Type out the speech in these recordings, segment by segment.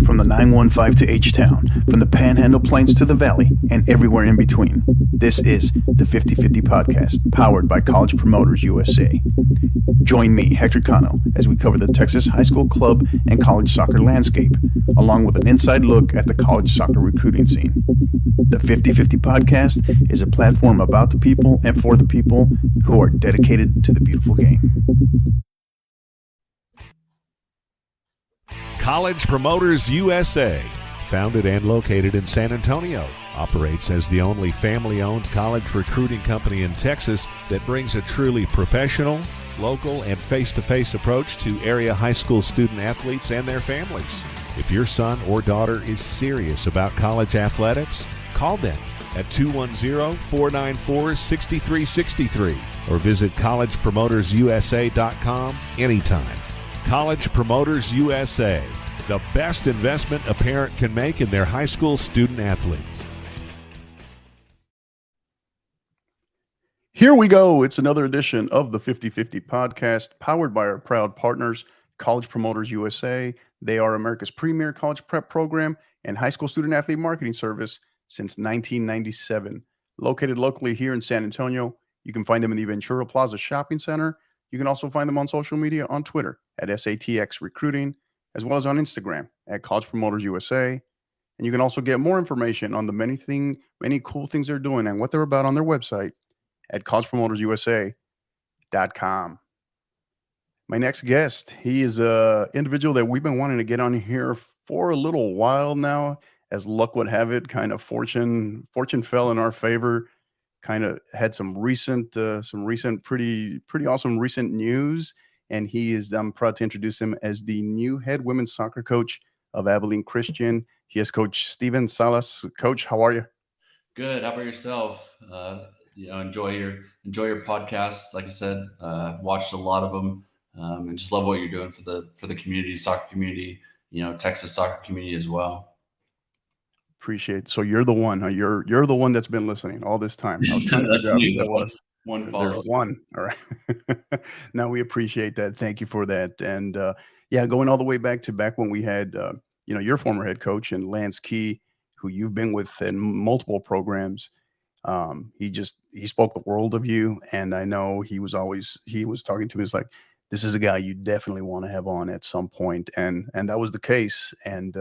From the 915 to H-Town, from the Panhandle Plains to the Valley, and everywhere in between. This is the 50/50 Podcast, powered by College Promoters USA. Join me, Hector Cano, as we cover the Texas high school club and college soccer landscape, along with an inside look at the college soccer recruiting scene. The 50/50 Podcast is a platform about the people and for the people who are dedicated to the beautiful game. College Promoters USA, founded and located in San Antonio, operates as the only family-owned college recruiting company in Texas that brings a truly professional, local, and face-to-face approach to area high school student athletes and their families. If your son or daughter is serious about college athletics, call them at 210-494-6363 or visit collegepromotersusa.com anytime. College Promoters USA, the best investment a parent can make in their high school student athletes. Here we go. It's another edition of the 50/50 Podcast, powered by our proud partners, College Promoters USA. They are America's premier college prep program and high school student athlete marketing service since 1997. Located locally here in San Antonio, you can find them in the Ventura Plaza Shopping Center. You can also find them on social media on Twitter at SATX Recruiting, as well as on Instagram at College Promoters USA. And you can also get more information on the many cool things they're doing and what they're about on their website at collegepromotersusa.com. My next guest, he is an individual that we've been wanting to get on here for a little while now. As luck would have it, kind of fortune fell in our favor. Kind of had some recent pretty awesome recent news, and I'm proud to introduce him as the new head women's soccer coach of Abilene Christian. He is Coach Steven Salas. Coach, how are you? Good. How about yourself? Enjoy your podcast. Like I said, I've watched a lot of them, and just love what you're doing for the community, soccer community. Texas soccer community as well. Appreciate it. So you're the one, huh? You're the one that's been listening all this time. I was trying to figure out who that was. One follow. There's one. All right. Now we appreciate that. Thank you for that. And going all the way back when we had your former head coach and Lance Key, who you've been with in multiple programs. He spoke the world of you, and I know he was talking to me. It's like, this is a guy you definitely want to have on at some point, and that was the case. And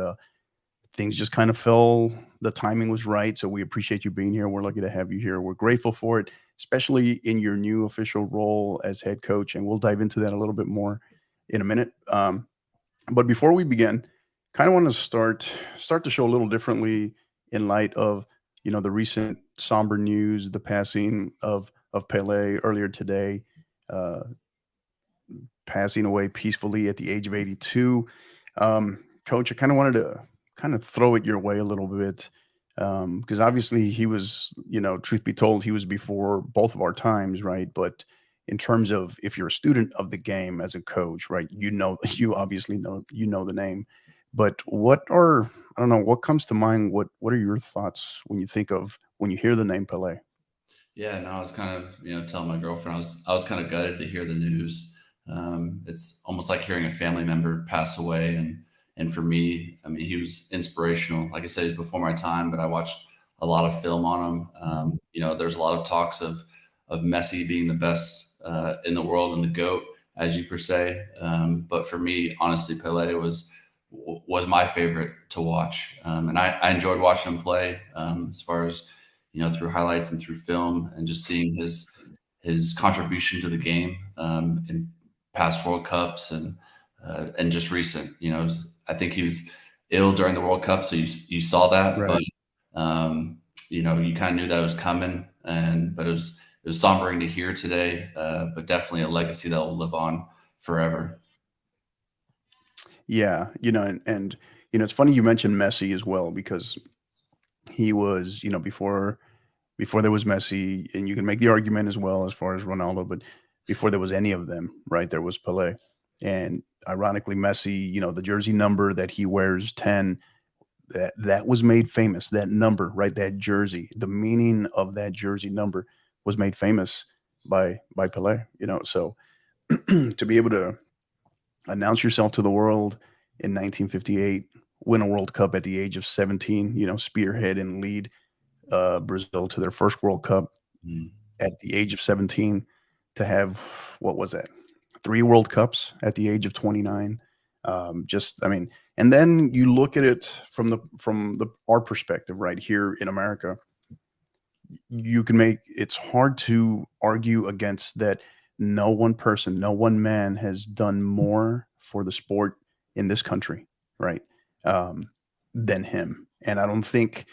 things just kind of fell. The timing was right. So we appreciate you being here. We're lucky to have you here. We're grateful for it, especially in your new official role as head coach. And we'll dive into that a little bit more in a minute. But before we begin, kind of want to start the show a little differently in light of, the recent somber news, the passing of Pele earlier today, passing away peacefully at the age of 82. Coach, I kind of wanted to throw it your way a little bit, because obviously he was, truth be told, he was before both of our times, right? But in terms of, if you're a student of the game as a coach, right, you obviously know the name. But what comes to mind? What are your thoughts when you hear the name Pele? Yeah, no, I was kind of, telling my girlfriend, I was kind of gutted to hear the news. It's almost like hearing a family member pass away. And for me, I mean, he was inspirational. Like I said, he's before my time, but I watched a lot of film on him. There's a lot of talks of Messi being the best in the world and the GOAT, as you per se. But for me, honestly, Pele was my favorite to watch. And I enjoyed watching him play, as far as, through highlights and through film, and just seeing his contribution to the game in past World Cups and just recent. I think he was ill during the World Cup, so you saw that, right. But you kind of knew that it was coming, but it was sombering to hear today, but definitely a legacy that will live on forever. Yeah, and it's funny you mentioned Messi as well, because he was, before there was Messi, and you can make the argument as well as far as Ronaldo, but before there was any of them, right, there was Pele. And ironically, Messi, the jersey number that he wears, 10, that was made famous. That number, right, that jersey, the meaning of that jersey number was made famous by Pele. So to be able to announce yourself to the world in 1958 win a World Cup at the age of 17, spearhead and lead Brazil to their first World Cup Mm. at the age of 17, to have, what was that, 3 World Cups at the age of 29. I mean, and then you look at it from our perspective right here in America. It's hard to argue against that. No one person, no one man has done more for the sport in this country, right? Um, than him. And I don't think,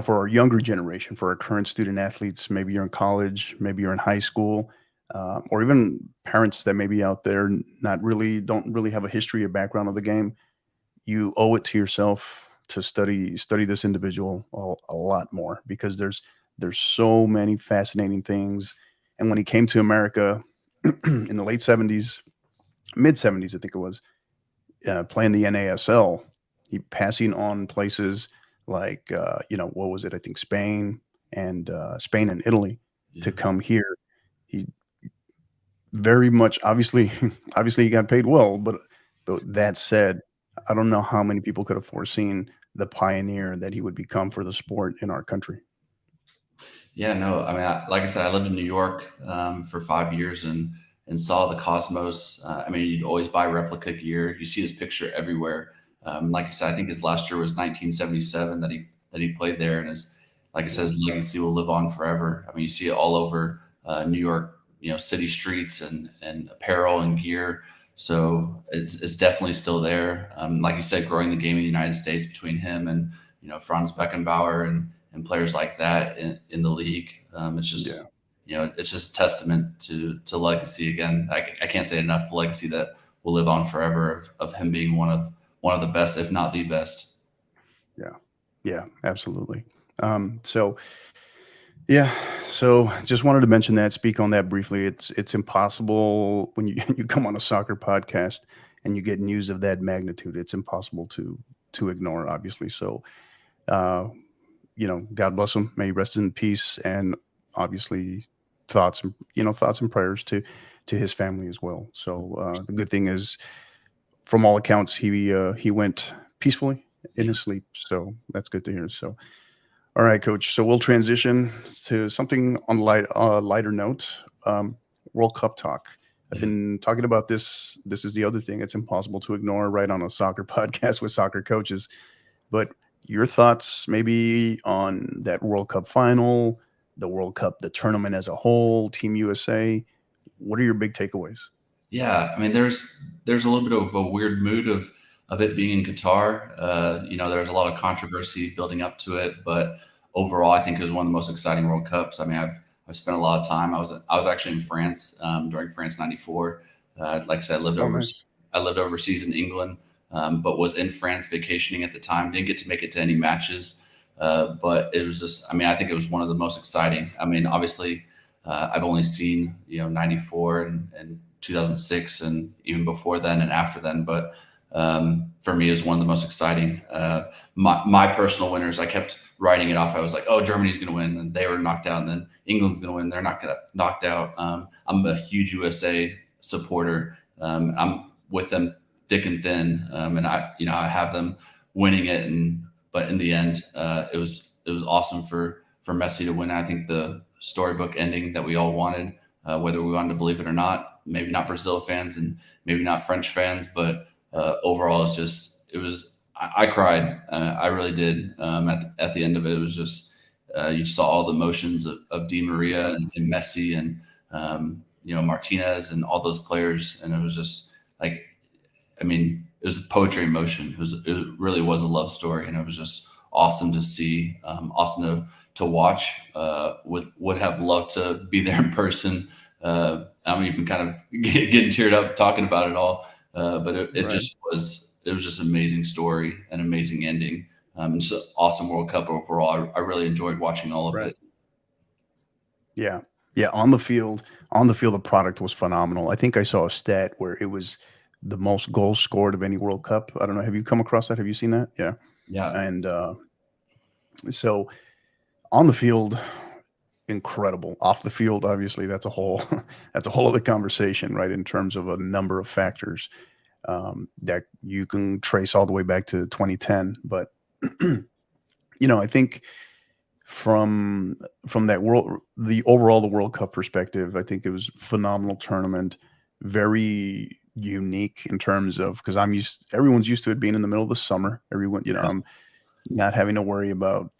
for our younger generation, for our current student athletes, maybe you're in college, maybe you're in high school, or even parents that may be out there don't really have a history or background of the game. You owe it to yourself to study this individual a lot more, because there's so many fascinating things. And when he came to America in the late 70s, mid 70s, I think it was, playing the NASL, he passing on places like, what was it? I think Spain and Italy, to Yeah. come here. He very much, obviously, obviously he got paid well, but that said, I don't know how many people could have foreseen the pioneer that he would become for the sport in our country. Yeah, no, I mean, like I said, I lived in New York for 5 years and saw the Cosmos. I mean, you'd always buy replica gear. You see his picture everywhere. Like I said, I think his last year was 1977 that he played there, and like I said, his legacy will live on forever. I mean, you see it all over New York, city streets and apparel and gear. So it's definitely still there. Like you said, growing the game in the United States between him and Franz Beckenbauer and players like that in the league. It's Yeah, just it's just a testament to legacy. Again, I can't say enough, the legacy that will live on forever of him being one of the best, if not the best. yeah, yeah, absolutely. So yeah, so just wanted to mention that, speak on that briefly. It's impossible when you you come on a soccer podcast and you get news of that magnitude. It's impossible to ignore, obviously. So, uh, God bless him. May he rest in peace, and obviously thoughts and prayers to his family as well. So the good thing is, from all accounts, he went peacefully in Yeah, his sleep. So that's good to hear. So, all right, Coach. So we'll transition to something on lighter note. Um, World Cup talk. I've yeah. been talking about this. This is the other thing. It's impossible to ignore right on a soccer podcast with soccer coaches. But your thoughts maybe on that World Cup final, the World Cup, the tournament as a whole, Team USA. What are your big takeaways? Yeah, I mean, there's a little bit of a weird mood of it being in Qatar. There's a lot of controversy building up to it, but overall, I think it was one of the most exciting World Cups. I mean, I've spent a lot of time. I was actually in France during France '94. Like I said, Oh, nice. I lived overseas in England, but was in France vacationing at the time. Didn't get to make it to any matches, but it was just. I mean, I think it was one of the most exciting. I mean, obviously, I've only seen '94 and 2006 and even before then and after then. But for me, is one of the most exciting. My personal winners, I kept writing it off. I was like, oh, Germany's going to win. And they were knocked out. And then England's going to win. They're not going to knocked out. I'm a huge USA supporter. I'm with them thick and thin. And I have them winning it. But in the end, it was awesome for Messi to win. I think the storybook ending that we all wanted, whether we wanted to believe it or not. Maybe not Brazil fans and maybe not French fans, but overall, I cried. I really did. At the end of it, it was just you saw all the emotions of Di Maria and Messi and Martinez and all those players, and it was just like, I mean, it was poetry in motion. It really was a love story, and it was just awesome to see, awesome to watch. Would have loved to be there in person. I'm even kind of getting teared up talking about it all. But it Right. just was, it was just an amazing story, an amazing ending. It's an awesome World Cup overall. I really enjoyed watching all of Right. it. Yeah. Yeah. On the field, the product was phenomenal. I think I saw a stat where it was the most goals scored of any World Cup. I don't know. Have you come across that? Have you seen that? Yeah. Yeah, And so on the field, incredible. Off the field, obviously, that's a whole that's a whole other conversation, right? In terms of a number of factors. that you can trace all the way back to 2010. But I think from the World Cup perspective, I think it was a phenomenal tournament, very unique in terms of, because everyone's used to it being in the middle of the summer. Everyone, Yeah, I'm not having to worry about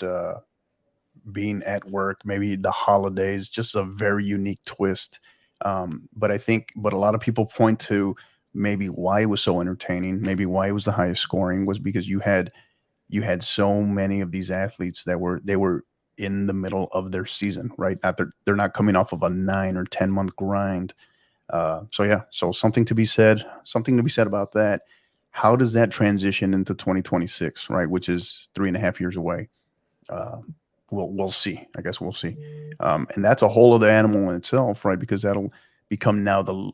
being at work, maybe the holidays, just a very unique twist. But a lot of people point to maybe why it was so entertaining, maybe why it was the highest scoring, was because you had so many of these athletes that were in the middle of their season, right? Not they're not coming off of a 9 or 10 month grind. So yeah, so something to be said about that. How does that transition into 2026, right? Which is 3.5 years away. Uh, we'll see. I guess we'll see. And that's a whole other animal in itself, right? Because that'll become now the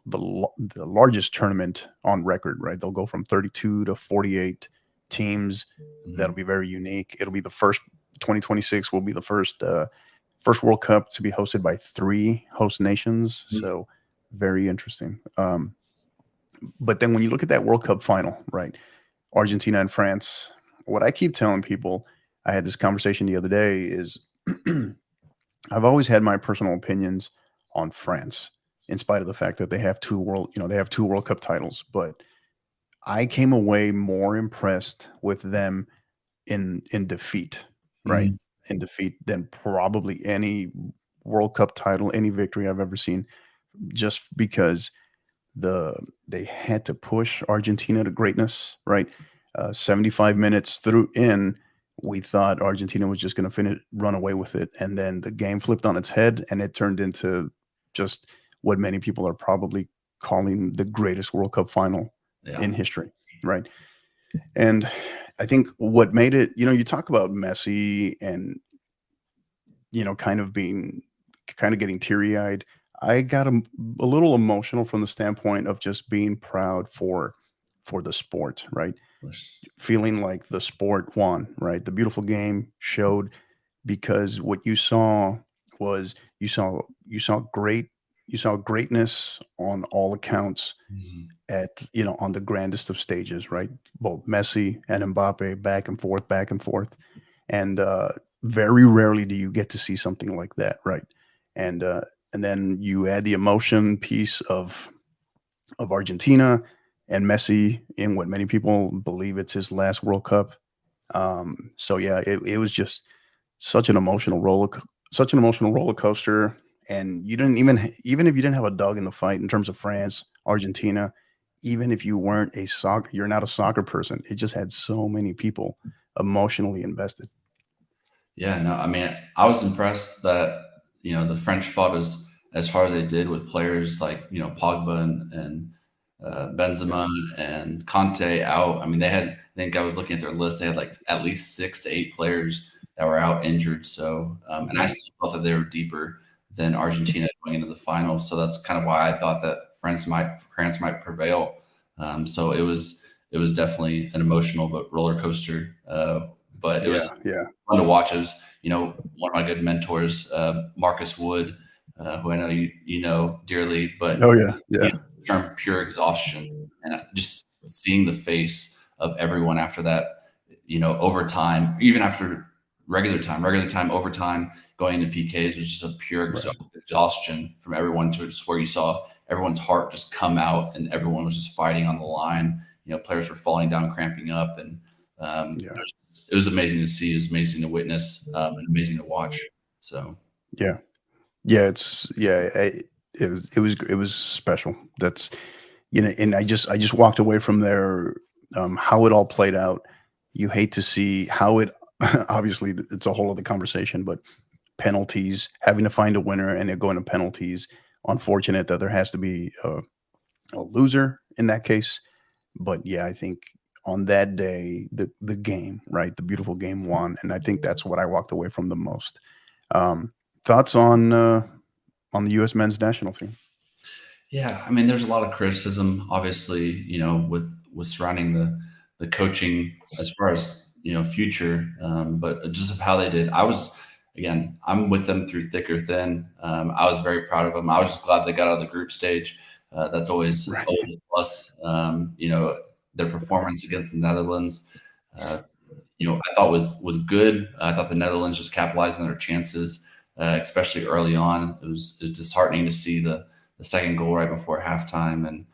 largest tournament on record, right? They'll go from 32 to 48 teams. That'll hmm be very unique. It'll be the first 2026 will be the first World Cup to be hosted by 3 host nations. So very interesting. But then when you look at that World Cup final, right? Argentina and France. What I keep telling people, I had this conversation the other day, is I've always had my personal opinions on France, in spite of the fact that they have 2 World Cup titles. But I came away more impressed with them in defeat, right? hmm In defeat than probably any World Cup title, any victory I've ever seen, just because they had to push Argentina to greatness, right? 75 minutes through in, we thought Argentina was just going to run away with it, and then the game flipped on its head, and it turned into just what many people are probably calling the greatest World Cup final yeah, in history, right? And I think what made it, you talk about Messi and kind of getting teary eyed. I got a little emotional from the standpoint of just being proud for the sport, right? of course. Feeling like the sport won, right? The beautiful game showed, because what you saw was you saw greatness on all accounts, hmm on the grandest of stages, right? Both Messi and Mbappe, back and forth, and very rarely do you get to see something like that, right? And and then you add the emotion piece of Argentina and Messi in what many people believe it's his last World Cup. So yeah, it was just such an emotional such an emotional roller coaster. And you didn't even if you didn't have a dog in the fight in terms of France, Argentina, even if you're not a soccer person, it just had so many people emotionally invested. Yeah, no, I mean, I was impressed that the French fought as hard as they did with players like Pogba and Benzema and Conte out. I mean, they had. I think I was looking at their list. They had like at least 6 to 8 players that were out injured. So, and I still thought that they were deeper than Argentina going into the final. So that's kind of why I thought that France might prevail. So it was definitely an emotional but roller coaster. But it was Yeah, yeah. fun to watch. It was, one of my good mentors, Marcus Wood, who I know you know dearly, but Oh yeah, he yeah. used the term pure exhaustion, and just seeing the face of everyone after that, overtime, even after regular time, overtime, going into PKs was just a pure Right. exhaustion from everyone, to just where you saw everyone's heart just come out and everyone was just fighting on the line. Players were falling down, cramping up, and Yeah. it was amazing to see. It was amazing to witness, and amazing to watch. So Yeah. Yeah, it was special. That's and I just walked away from there, how it all played out. You hate to see how it obviously it's a whole other conversation, but penalties, having to find a winner and it going to penalties. Unfortunate that there has to be a loser in that case. But yeah, I think on that day, the game, right, the beautiful game won, and I think that's what I walked away from the most. Um, Thoughts on the U.S. men's national team? yeah, I mean, there's a lot of criticism, obviously, with surrounding the coaching as far as future, but just of how they did. I'm with them through thick or thin. I was very proud of them. I was just glad they got out of the group stage. That's always Right. always a plus. Their performance against the Netherlands, I thought was good. I thought the Netherlands just capitalized on their chances, especially early on. It was disheartening to see the second goal right before halftime, and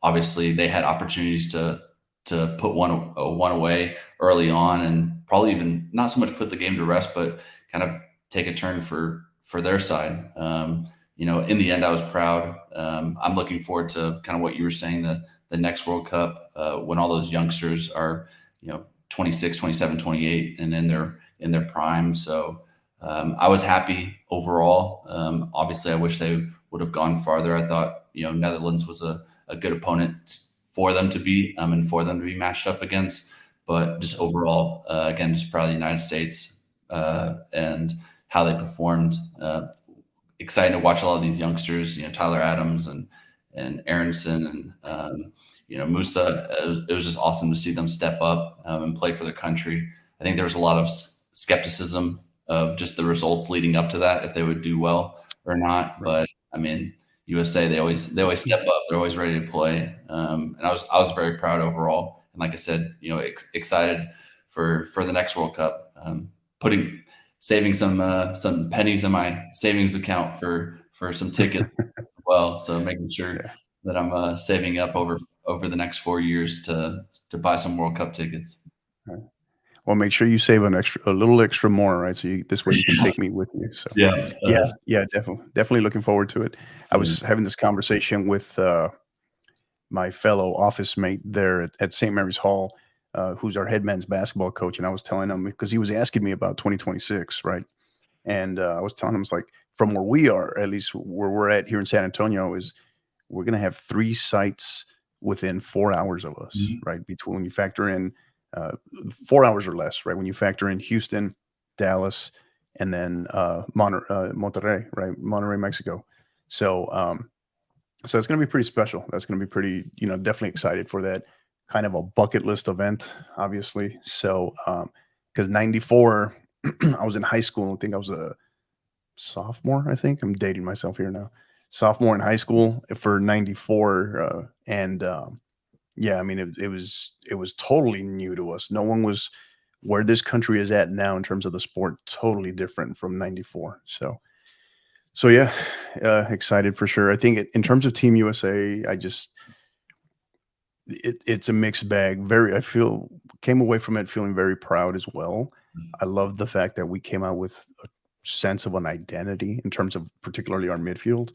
obviously they had opportunities to put one away early on, and probably even not so much put the game to rest, but kind of take a turn for their side. In the end, I was proud. I'm looking forward to kind of what you were saying, the next World Cup, when all those youngsters are 26, 27, 28, and in their prime. So I was happy overall. Obviously, I wish they would have gone farther. I thought Netherlands was a good opponent for them to beat, and for them to be matched up against. But just overall, again, just proud of the United States and how they performed. Excited to watch a lot of these youngsters, Tyler Adams and Aronson and Musa. It was just awesome to see them step up and play for their country. I think there was a lot of skepticism of just the results leading up to that, if they would do well or not. Right. But I mean, USA, they always step up. They're always ready to play. And I was very proud overall. And like I said, excited for the next World Cup. Saving some pennies in my savings account for some tickets as well. So making sure Yeah. that I'm saving up over the next 4 years to buy some World Cup tickets. Right. Well, make sure you save a little extra more, right? So this way you can take me with you. So Yeah. yeah, definitely looking forward to it. I Yeah. was having this conversation with my fellow office mate there at St. Mary's Hall, who's our head men's basketball coach, and I was telling him because he was asking me about 2026, right? And I was telling him, it's like from where we are, at least where we're at here in San Antonio, is we're going to have 3 sites within 4 hours of us, Mhm. right? Between when you factor in 4 hours or less, right? When you factor in Houston, Dallas, and then Monterrey, right? Monterrey, Mexico. So, so it's going to be pretty special. That's going to be pretty, definitely excited for that kind of a bucket list event, obviously. So, because 94, I was in high school. I think I was a sophomore. I think I'm dating myself here now. Sophomore in high school for 94. And yeah, I mean, it was totally new to us. No one was where this country is at now in terms of the sport, totally different from 94. So yeah, excited for sure. I think in terms of Team USA, it's a mixed bag. I feel came away from it feeling very proud as well. I love the fact that we came out with a sense of an identity in terms of particularly our midfield.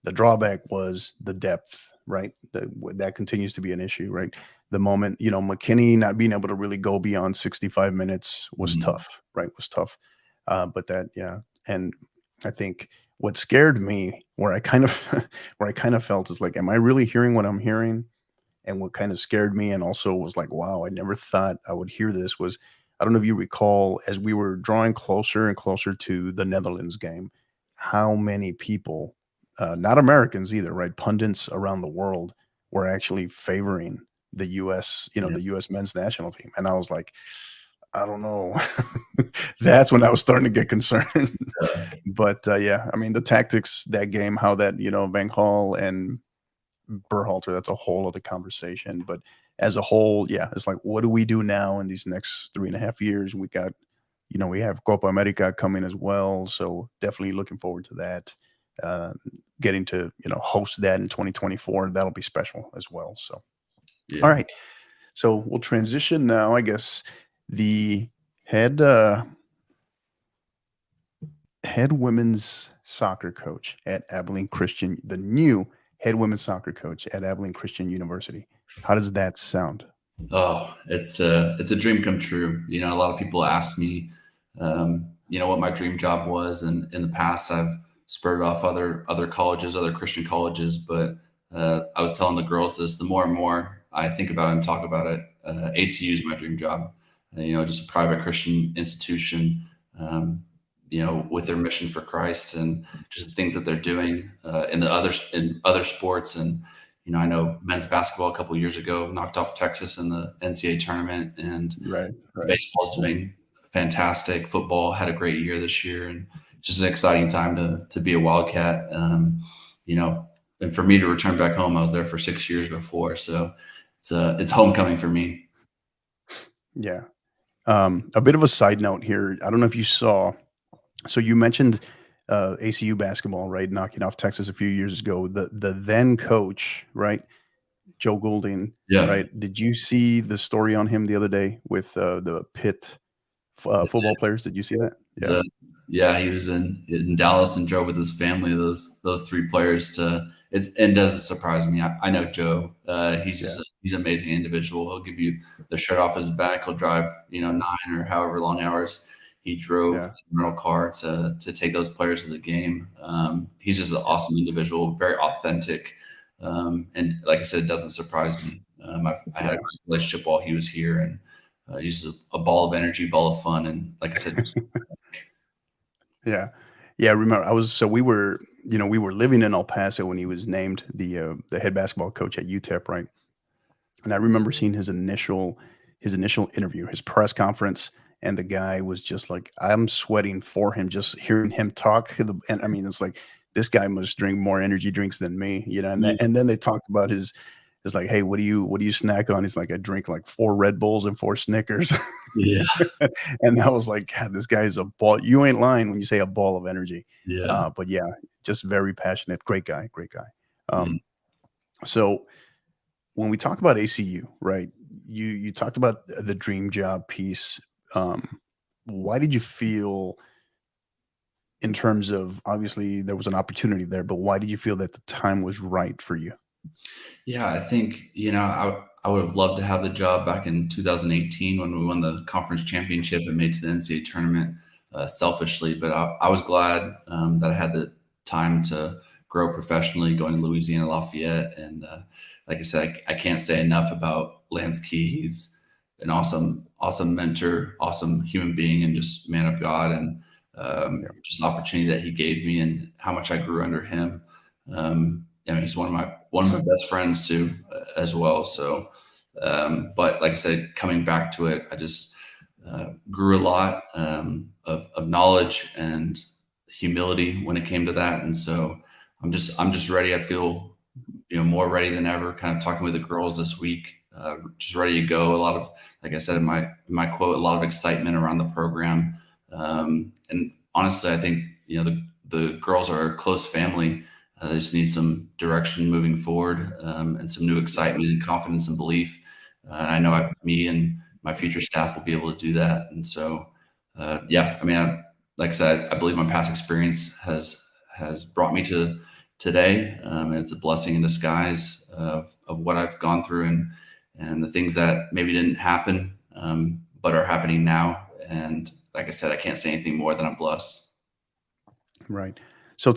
The drawback was the depth, right? That continues to be an issue, right? The moment, McKinney not being able to really go beyond 65 minutes was Mhm. tough, right? Was tough. But that, yeah. And I think what scared me, where I kind of, where I kind of felt is like, am I really hearing what I'm hearing? And what kind of scared me and also was like, wow, I never thought I would hear this was, I don't know if you recall, as we were drawing closer and closer to the Netherlands game, how many people, not Americans either, right? Pundits around the world were actually favoring the US, Yeah. the US men's national team. And I was like, I don't know. That's when I was starting to get concerned. But yeah, I mean, the tactics that game, how that, Van Hall and Berhalter, that's a whole other conversation. But as a whole, yeah, it's like, what do we do now in these next 3.5 years? We got, we have Copa America coming as well. So definitely looking forward to that. Uh, Getting to, host that in 2024. That'll be special as well. So, all Yeah. right. So we'll transition now, I guess. The head head women's soccer coach at Abilene Christian, the new head women's soccer coach at Abilene Christian University. How does that sound? Oh, it's a dream come true. A lot of people ask me, what my dream job was, and in the past, I've spurred off other colleges, other Christian colleges. But I was telling the girls this: the more and more I think about it and talk about it, ACU is my dream job. Just a private Christian institution, with their mission for Christ and just the things that they're doing in other sports. And I know men's basketball a couple of years ago knocked off Texas in the NCAA tournament, and Right, right. baseball's doing fantastic. Football had a great year this year, and it's just an exciting time to be a Wildcat. and for me to return back home, I was there for 6 years before, so it's homecoming for me. Yeah. A bit of a side note here. I don't know if you saw. So you mentioned ACU basketball, right? Knocking off Texas a few years ago. The then coach, right? Joe Goulding, Yeah. right? Did you see the story on him the other day with the Pitt football players? Did you see that? He's Yeah. a Yeah, he was in Dallas and drove with his family, those 3 players to it's and doesn't surprise me. I know Joe. He's Yeah. just he's an amazing individual. He'll give you the shirt off his back. He'll drive, 9 or however long hours he drove Yeah. in a rental car to take those players to the game. He's just an awesome individual, very authentic. And like I said, it doesn't surprise me. I had a Yeah. great relationship while he was here, and he's a ball of energy, ball of fun, and like I said, Yeah. Yeah, I remember we were living in El Paso when he was named the head basketball coach at UTEP, right? And I remember seeing his initial interview, his press conference, and the guy was just like, I'm sweating for him just hearing him talk. And I mean, it's like this guy must drink more energy drinks than me, yeah, and then they talked about his like, hey, what do you snack on? He's like, I drink like 4 Red Bulls and 4 Snickers. yeah, And I was like, God, this guy is a ball. You ain't lying when you say a ball of energy. yeah. But yeah, just very passionate. Great guy. Great guy. Yeah. So when we talk about ACU, right? You talked about the dream job piece. Why did you feel, in terms of, obviously there was an opportunity there, but why did you feel that the time was right for you? Yeah, I think, I would have loved to have the job back in 2018 when we won the conference championship and made to the NCAA tournament, selfishly, but I was glad that I had the time to grow professionally going to Louisiana Lafayette. And like I said, I can't say enough about Lance Key. He's an awesome, awesome mentor, awesome human being, and just man of God. And Yeah. just an opportunity that he gave me and how much I grew under him. I mean, he's one of my best friends too, as well. So, but like I said, coming back to it, I just grew a lot of knowledge and humility when it came to that, and so I'm just ready. I feel more ready than ever. Kind of talking with the girls this week, just ready to go. A lot of, like I said in my quote, a lot of excitement around the program, and honestly, I think the girls are a close family. They just need some direction moving forward, and some new excitement and confidence and belief. And I know me and my future staff will be able to do that. And so, yeah, I mean, like I said, I believe my past experience has brought me to today. And it's a blessing in disguise of what I've gone through, and the things that maybe didn't happen, but are happening now. And like I said, I can't say anything more than I'm blessed. Right. So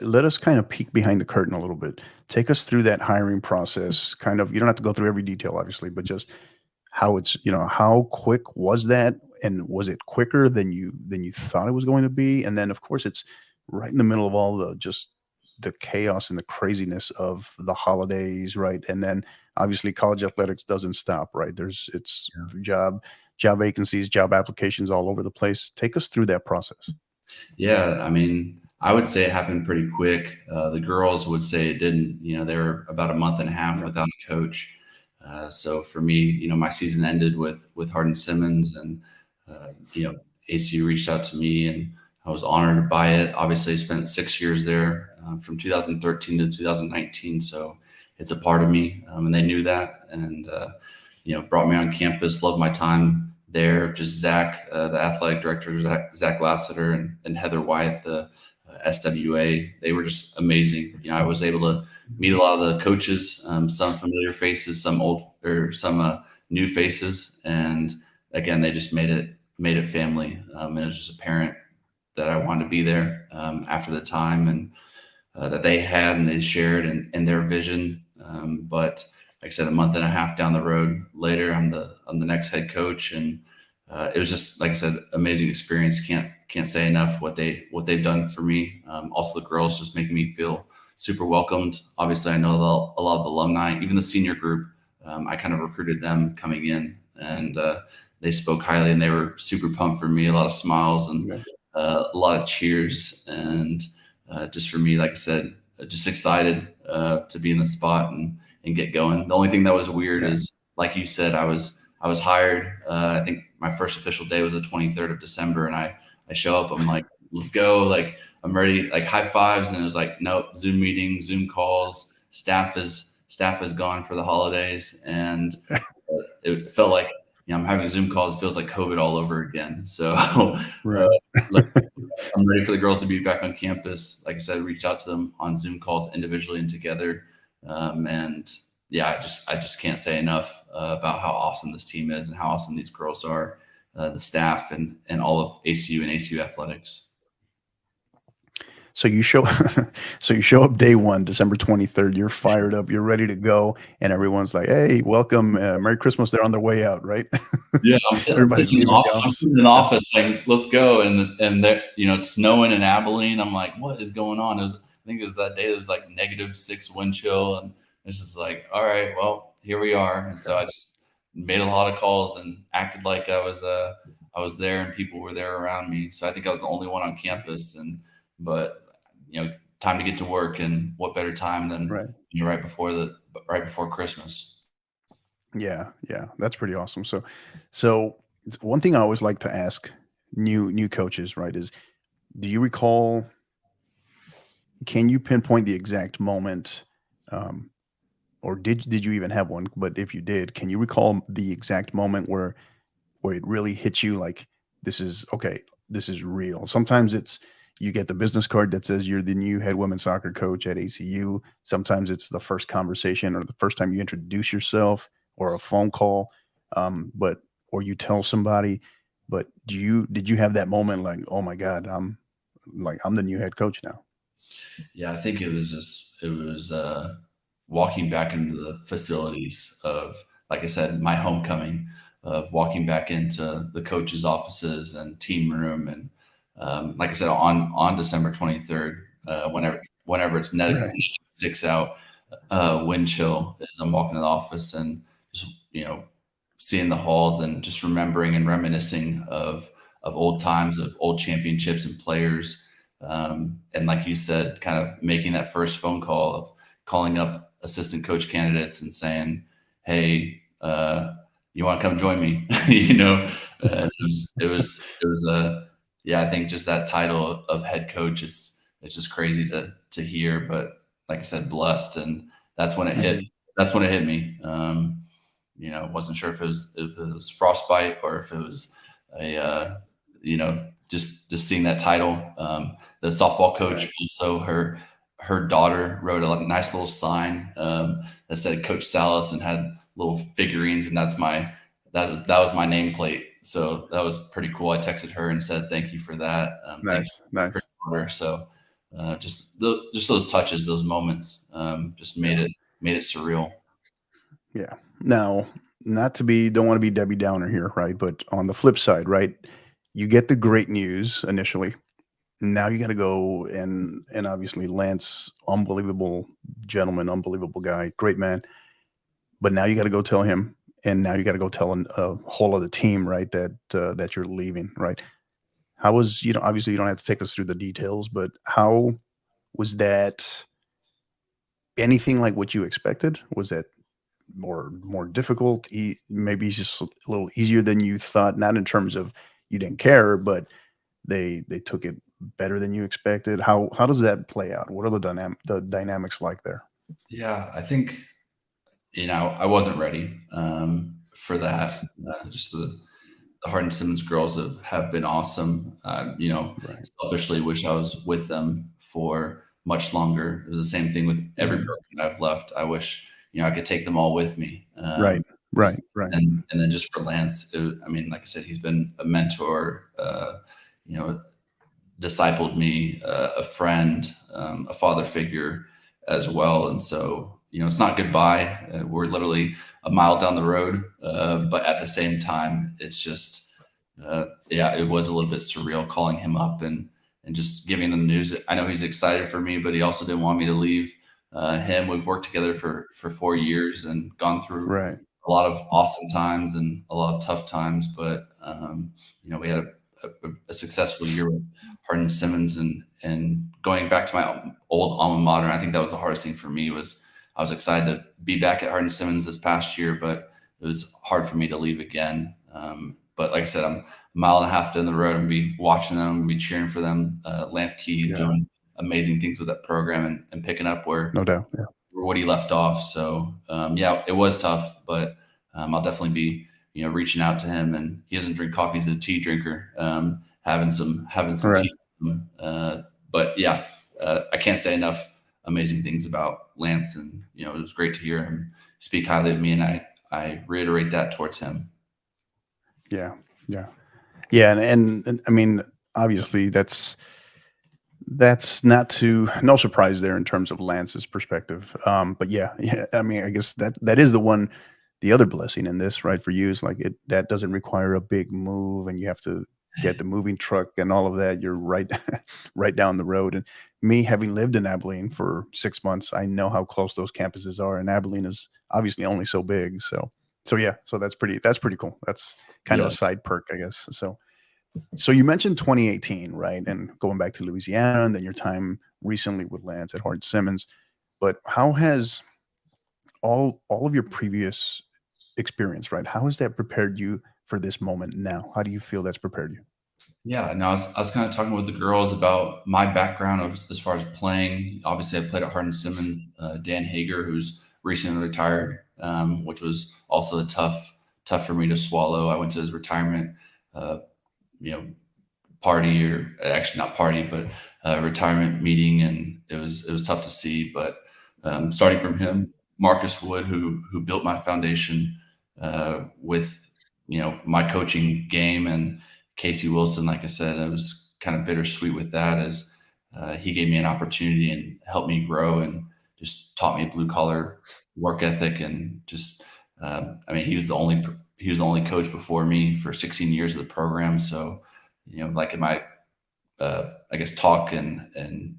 let us kind of peek behind the curtain a little bit. Take us through that hiring process. Kind of, you don't have to go through every detail, obviously, but just how quick was that, and was it quicker than you thought it was going to be? And then, of course, it's right in the middle of all the chaos and the craziness of the holidays, right? And then obviously college athletics doesn't stop, right? It's job vacancies, job applications all over the place. Take us through that process. Yeah, I mean, I would say it happened pretty quick. The girls would say it didn't. They were about a month and a half Yeah. without a coach. So for me, my season ended with Hardin Simmons, and ACU reached out to me, and I was honored by it. Obviously, I spent 6 years there, from 2013 to 2019, so it's a part of me, and they knew that, and brought me on campus. Loved my time there. Just Zach, the athletic director, Zach Lassiter, and Heather White, the SWA. They were just amazing. I was able to meet a lot of the coaches, some familiar faces, some old or some new faces, and again, they just made it family. And it was just apparent that I wanted to be there after the time, and that they had and they shared and their vision. But like I said, a month and a half down the road later, I'm the next head coach, and it was just, like I said, amazing experience. Can't say enough what they've done for me. Also, the girls just making me feel super welcomed. Obviously, I know a lot of the alumni, even the senior group. I kind of recruited them coming in, and they spoke highly, and they were super pumped for me. A lot of smiles and Yeah. a lot of cheers, and just for me, like I said, just excited to be in the spot and get going. The only thing that was weird is, like you said, I was hired. I think my first official day was the 23rd of December, and I show up. I'm like, let's go. Like, I'm ready. Like, high fives, and it was like, nope. Zoom meetings, Zoom calls. Staff is gone for the holidays, and it felt like, I'm having Zoom calls. It feels like COVID all over again. So like, I'm ready for the girls to be back on campus. Like I said, reached out to them on Zoom calls individually and together. And yeah, I just can't say enough about how awesome this team is and how awesome these girls are, the staff and all of ACU and ACU athletics. So you show up day one, December 23rd. You're fired up. You're ready to go, and everyone's like, "Hey, welcome, Merry Christmas." They're on their way out, right? Yeah, I'm sitting in the office saying, "Let's go," and there, it's snowing in Abilene. I'm like, "What is going on?" I think it was that day. It was like -6 wind chill, and it's just like, all right, well, here we are. And so I just made a lot of calls and acted like I was there and people were there around me. So I think I was the only one on campus, but time to get to work, and what better time than right before Christmas. Yeah, that's pretty awesome. So one thing I always like to ask new coaches, right, is, do you recall? Can you pinpoint the exact moment, or did you even have one? But if you did, can you recall the exact moment where it really hits you, like, this is okay, this is real? Sometimes it's, you get the business card that says you're the new head women's soccer coach at ACU. Sometimes it's the first conversation or the first time you introduce yourself, or a phone call, or you tell somebody. But did you have that moment, like, oh my God, I'm the new head coach now? Yeah, I think it was walking back into the facilities of, like I said, my homecoming, of walking back into the coaches' offices and team room. And like I said, on December 23rd, whenever it's -6 out, wind chill, as I'm walking to the office and just, seeing the halls and just remembering and reminiscing of old times, of old championships and players. And like you said, kind of making that first phone call of calling up assistant coach candidates and saying, "Hey, you want to come join me?" It was yeah, I think just that title of head coach, it's just crazy to hear, but like I said, blessed. And that's when it hit. That's when it hit me. Wasn't sure if it was frostbite or if it was just seeing that title. The softball coach, also her daughter wrote a nice little sign that said Coach Salas, and had little figurines, and that was my nameplate. So that was pretty cool. I texted her and said, "Thank you for that." Nice. So just those touches, those moments, just made it surreal. Yeah. Now, don't want to be Debbie Downer here, right? But on the flip side, right, you get the great news initially. Now you got to go, and obviously Lance, unbelievable gentleman, unbelievable guy, great man. But now you got to go tell him, and now you got to go tell a whole other team, right, that you're leaving, right? How was, obviously you don't have to take us through the details, but how was that? Anything like what you expected? Was that more difficult? Maybe it's just a little easier than you thought, not in terms of you didn't care, but they took it better than you expected. How does that play out? What are the dynamics like there? Yeah, I think, I wasn't ready for that. Just the Hardin Simmons girls have been awesome. Selfishly wish I was with them for much longer. It was the same thing with every program I've left. I wish, I could take them all with me. Right. And then just for Lance, like I said, he's been a mentor, discipled me, a friend, a father figure as well. And so, it's not goodbye. We're literally a mile down the road. But at the same time, it's just, it was a little bit surreal calling him up and just giving them news. I know he's excited for me, but he also didn't want me to leave him. We've worked together for 4 years and gone through a lot of awesome times and a lot of tough times. But, we had a successful year with Hardin Simmons, and going back to my old alma mater. I think that was the hardest thing for me. Was I was excited to be back at Hardin Simmons this past year, but it was hard for me to leave again. But like I said, I'm a mile and a half down the road and be watching them, be cheering for them. Lance Key's Yeah, doing amazing things with that program, and picking up no doubt. Yeah. where what he left off. So yeah, it was tough, but I'll definitely be reaching out to him. And he doesn't drink coffee; he's a tea drinker. Having All some right. tea. But yeah, I can't say enough amazing things about Lance, and it was great to hear him speak highly of me, and I reiterate that towards him. Yeah. Yeah. Yeah. And I mean, obviously, that's not to no surprise there in terms of Lance's perspective. But yeah, yeah. I mean, I guess that is the other blessing in this, right? For you is like that doesn't require a big move, and you have to get the moving truck and all of that. You're right, right down the road. And me having lived in Abilene for 6 months, I know how close those campuses are. And Abilene is obviously only so big. So yeah, so that's pretty cool. That's kind of Yeah, a side perk, I guess. So you mentioned 2018, right? And going back to Louisiana, and then your time recently with Lance at Hard Simmons. But how has all of your previous experience, right? How has that prepared you for this moment now? How do you feel that's prepared you? yeah. No, I was kind of talking with the girls about my background as far as playing. Obviously, I played at Hardin Simmons. Dan Hager, who's recently retired, which was also tough for me to swallow. I went to his retirement, uh, you know, party, or actually not party, but retirement meeting, and it was tough to see. But starting from him, Marcus Wood, who built my foundation with my coaching game, and Casey Wilson, like I said, I was kind of bittersweet with that, as he gave me an opportunity and helped me grow, and just taught me blue collar work ethic, and just I mean, he was the only coach before me for 16 years of the program. So like in my I guess talk, and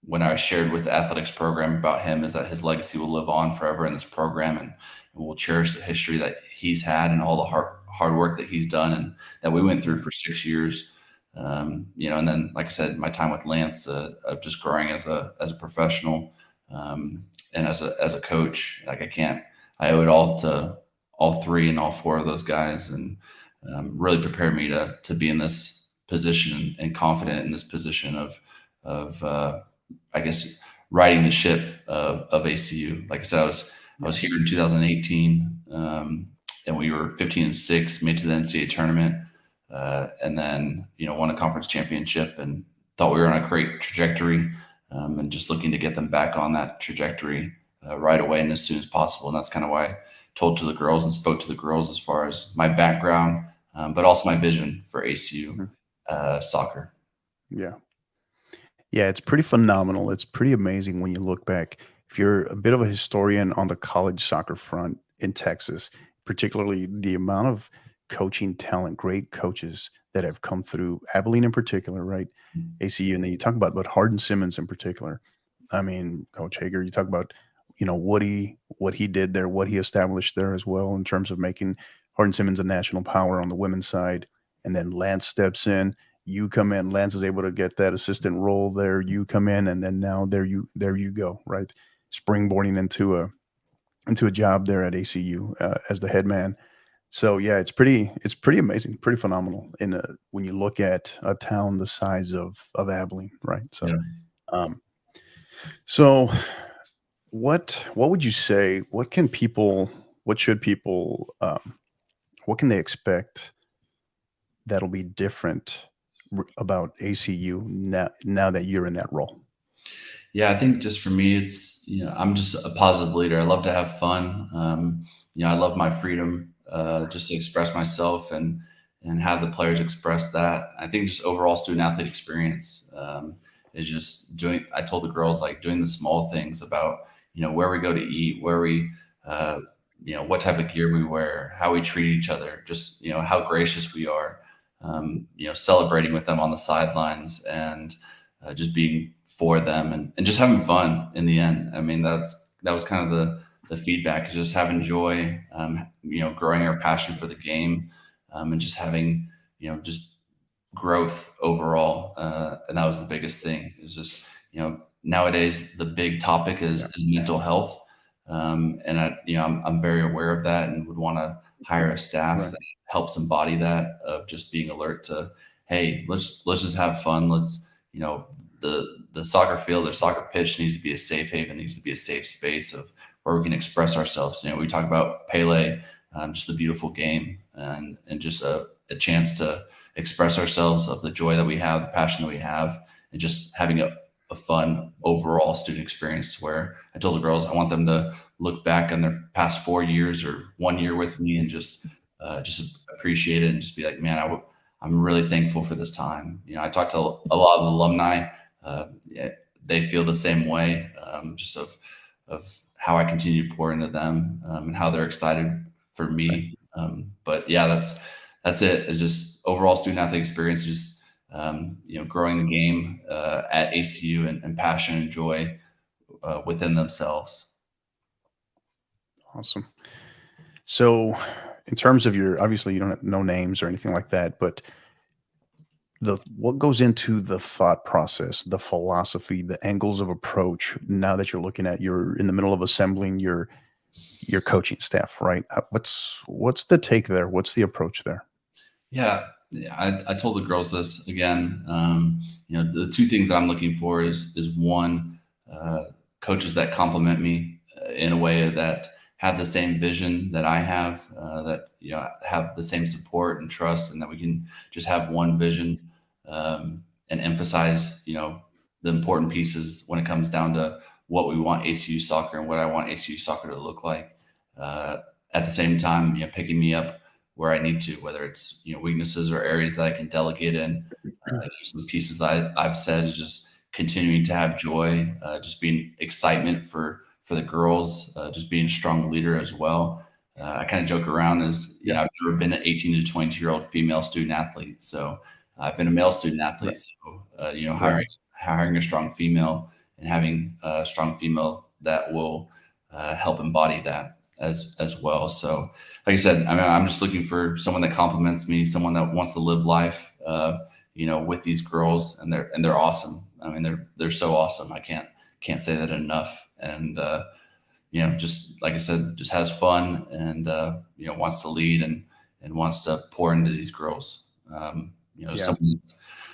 when I shared with the athletics program about him, is that his legacy will live on forever in this program, and we'll cherish the history that he's had and all the hard work that he's done and that we went through for 6 years. And then, like I said, my time with Lance, of just growing as a professional, and as a coach. Like I owe it all to all three and all four of those guys, and really prepared me to be in this position and confident in this position of I guess riding the ship of ACU. Like I said, I was here in 2018, and we were 15-6, made to the NCAA tournament, and then won a conference championship, and thought we were on a great trajectory, and just looking to get them back on that trajectory right away and as soon as possible. And that's kind of why I told to the girls and spoke to the girls as far as my background, but also my vision for ACU Mhm. soccer. Yeah. Yeah, it's pretty phenomenal. It's pretty amazing when you look back. If you're a bit of a historian on the college soccer front in Texas, particularly the amount of coaching talent, great coaches that have come through Abilene in particular, right? ACU, and then you talk about Hardin Simmons in particular. I mean, Coach Hager, you talk about, what he did there, what he established there as well in terms of making Hardin Simmons a national power on the women's side. And then Lance steps in, you come in, Lance is able to get that assistant role there, you come in, and then now there you go, right? Springboarding into a job there at ACU as the head man. So yeah, it's pretty amazing, pretty phenomenal when you look at a town the size of Abilene, right? Yeah. Um, so what would you say? What can they expect that'll be different about ACU now that you're in that role? Yeah, I think just for me, it's I'm just a positive leader. I love to have fun. I love my freedom, just to express myself, and have the players express that. I think just overall student athlete experience is just doing. I told the girls, like, doing the small things about where we go to eat, where we what type of gear we wear, how we treat each other, just how gracious we are, celebrating with them on the sidelines, and just being for them, and just having fun in the end. I mean, that was kind of the feedback, is just having joy, growing our passion for the game, and just having, just growth overall. And that was the biggest thing. Is just, nowadays the big topic Yeah. is mental health. And I'm very aware of that and would want to hire a staff Right. that helps embody that, of just being alert to, hey, let's just have fun. Let's, the soccer field or soccer pitch needs to be a safe haven, needs to be a safe space of where we can express ourselves. We talk about Pele, just a beautiful game, and just a chance to express ourselves, of the joy that we have, the passion that we have, and just having a fun overall student experience. Where I told the girls I want them to look back on their past 4 years or 1 year with me and just appreciate it and just be like, man, I'm really thankful for this time. I talked to a lot of the alumni. Yeah, they feel the same way, just of how I continue to pour into them, and how they're excited for me. But yeah, that's it. It's just overall student athlete experience, just growing the game at ACU, and passion and joy within themselves. Awesome. So, in terms of your, obviously you don't have no names or anything like that, but the what goes into the thought process, the philosophy, the angles of approach. Now that you're in the middle of assembling your coaching staff, right? What's the take there? What's the approach there? Yeah, I told the girls this again. The two things that I'm looking for is one, coaches that complement me in a way that have the same vision that I have, that have the same support and trust, and that we can just have one vision, and emphasize the important pieces when it comes down to what we want ACU soccer and what I want ACU soccer to look like. Uh, at the same time, picking me up where I need to, whether it's weaknesses or areas that I can delegate in. Some pieces that I've said is just continuing to have joy, just being excitement for the girls, just being a strong leader as well. I kind of joke around as Yeah. I've never been an 18 to 22-year-old female student athlete, so I've been a male student Right. athlete. So Right. hiring a strong female and having a strong female that will help embody that as well. So, like I said, I'm just looking for someone that compliments me, someone that wants to live life, with these girls, and they're awesome. They're so awesome. I can't say that enough. And just like I said, just has fun, and wants to lead, and wants to pour into these girls. Yeah.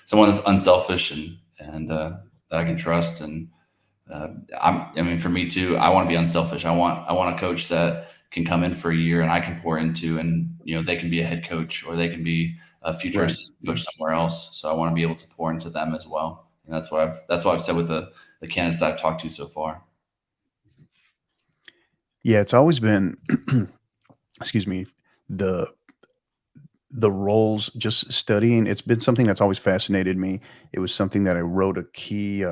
Someone that's unselfish, and that I can trust. And for me too, I want to be unselfish. I want a coach that can come in for a year and I can pour into, and they can be a head coach, or they can be a future Right. assistant coach somewhere else. So I want to be able to pour into them as well. And that's what I've said with the candidates I've talked to so far. Yeah, it's always been excuse me, the the roles, just studying, it's been something that's always fascinated me. It was something that I wrote a key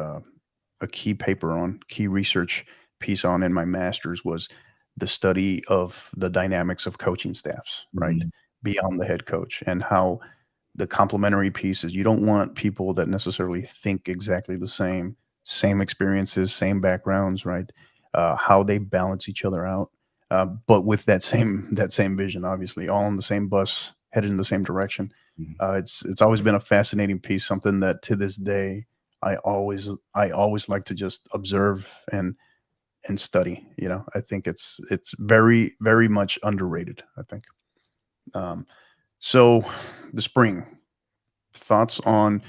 paper on, key research piece on in my master's, was the study of the dynamics of coaching staffs, right? Mhm. Beyond the head coach, and how the complementary pieces, you don't want people that necessarily think exactly the same experiences, same backgrounds, right? How they balance each other out, but with that same vision, obviously, all on the same bus, headed in the same direction. Mhm. It's always been a fascinating piece, something that to this day I always like to just observe and study. I think it's very very much underrated, I think. Um, so the spring, thoughts on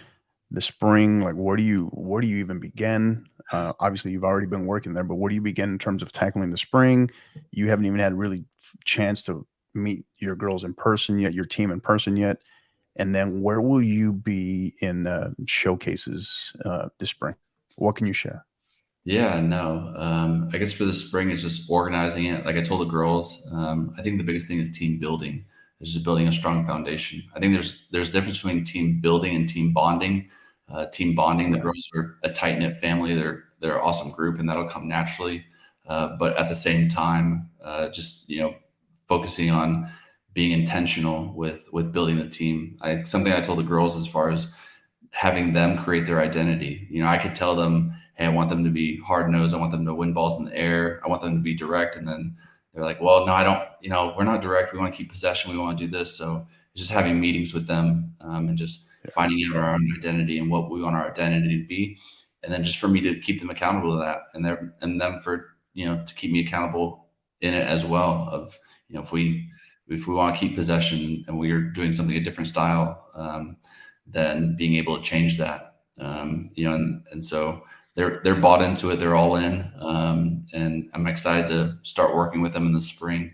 the spring, like where do you even begin? Obviously you've already been working there, but where do you begin in terms of tackling the spring? You haven't even had really chance to meet your girls in person yet, your team in person yet. And then where will you be in showcases this spring? What can you share? Yeah, no. I guess for the spring, it's just organizing it. Like I told the girls, I think the biggest thing is team building. It's just building a strong foundation. I think there's a difference between team building and team bonding. Team bonding, the Right. girls are a tight knit family. They're an awesome group, and that'll come naturally. But at the same time, just focusing on being intentional with building the team. Something I told the girls, as far as having them create their identity. I could tell them, hey, I want them to be hard nosed. I want them to win balls in the air. I want them to be direct. And then they're like, well, no, I don't, we're not direct. We want to keep possession. We want to do this. So, just having meetings with them, and just finding out our own identity and what we want our identity to be. And then just for me to keep them accountable to that, and them for, to keep me accountable in it as well. Of, if we want to keep possession and we are doing something a different style, then being able to change that. And so they're bought into it. They're all in, and I'm excited to start working with them in the spring.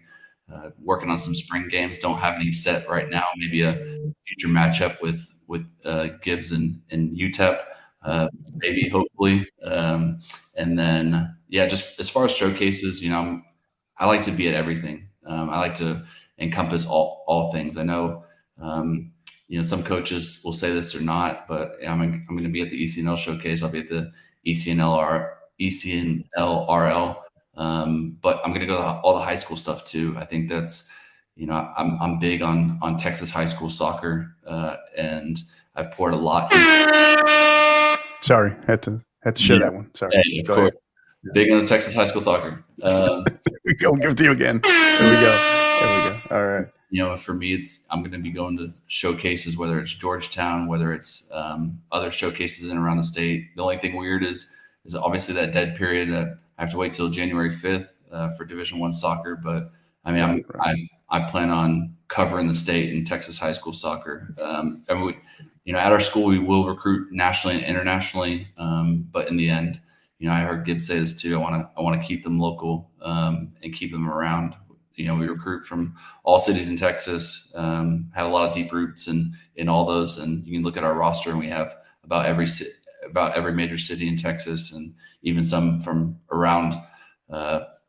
Working on some spring games. Don't have any set right now. Maybe a future matchup with Gibbs and UTEP. Maybe, hopefully. And then, just as far as showcases, I like to be at everything. I like to encompass all things. I know, some coaches will say this or not, but I'm going to be at the ECNL showcase. I'll be at the ECNLRL. But I'm going to go to all the high school stuff too. I think that's, I'm big on Texas high school soccer, and I've poured a lot. Sorry, had to share that one. Sorry. Hey, of course. Big on Texas high school soccer. Go give it to you again. There we go. All right. For me, I'm going to be going to showcases, whether it's Georgetown, whether it's other showcases in and around the state. The only thing weird is obviously that dead period that I have to wait till January 5th for Division I soccer. But I mean, I plan on covering the state in Texas high school soccer. And at our school, we will recruit nationally and internationally. But in the end, I heard Gibbs say this too. I want to keep them local, and keep them around. We recruit from all cities in Texas, have a lot of deep roots in all those. And you can look at our roster, and we have about every major city in Texas, and even some from around,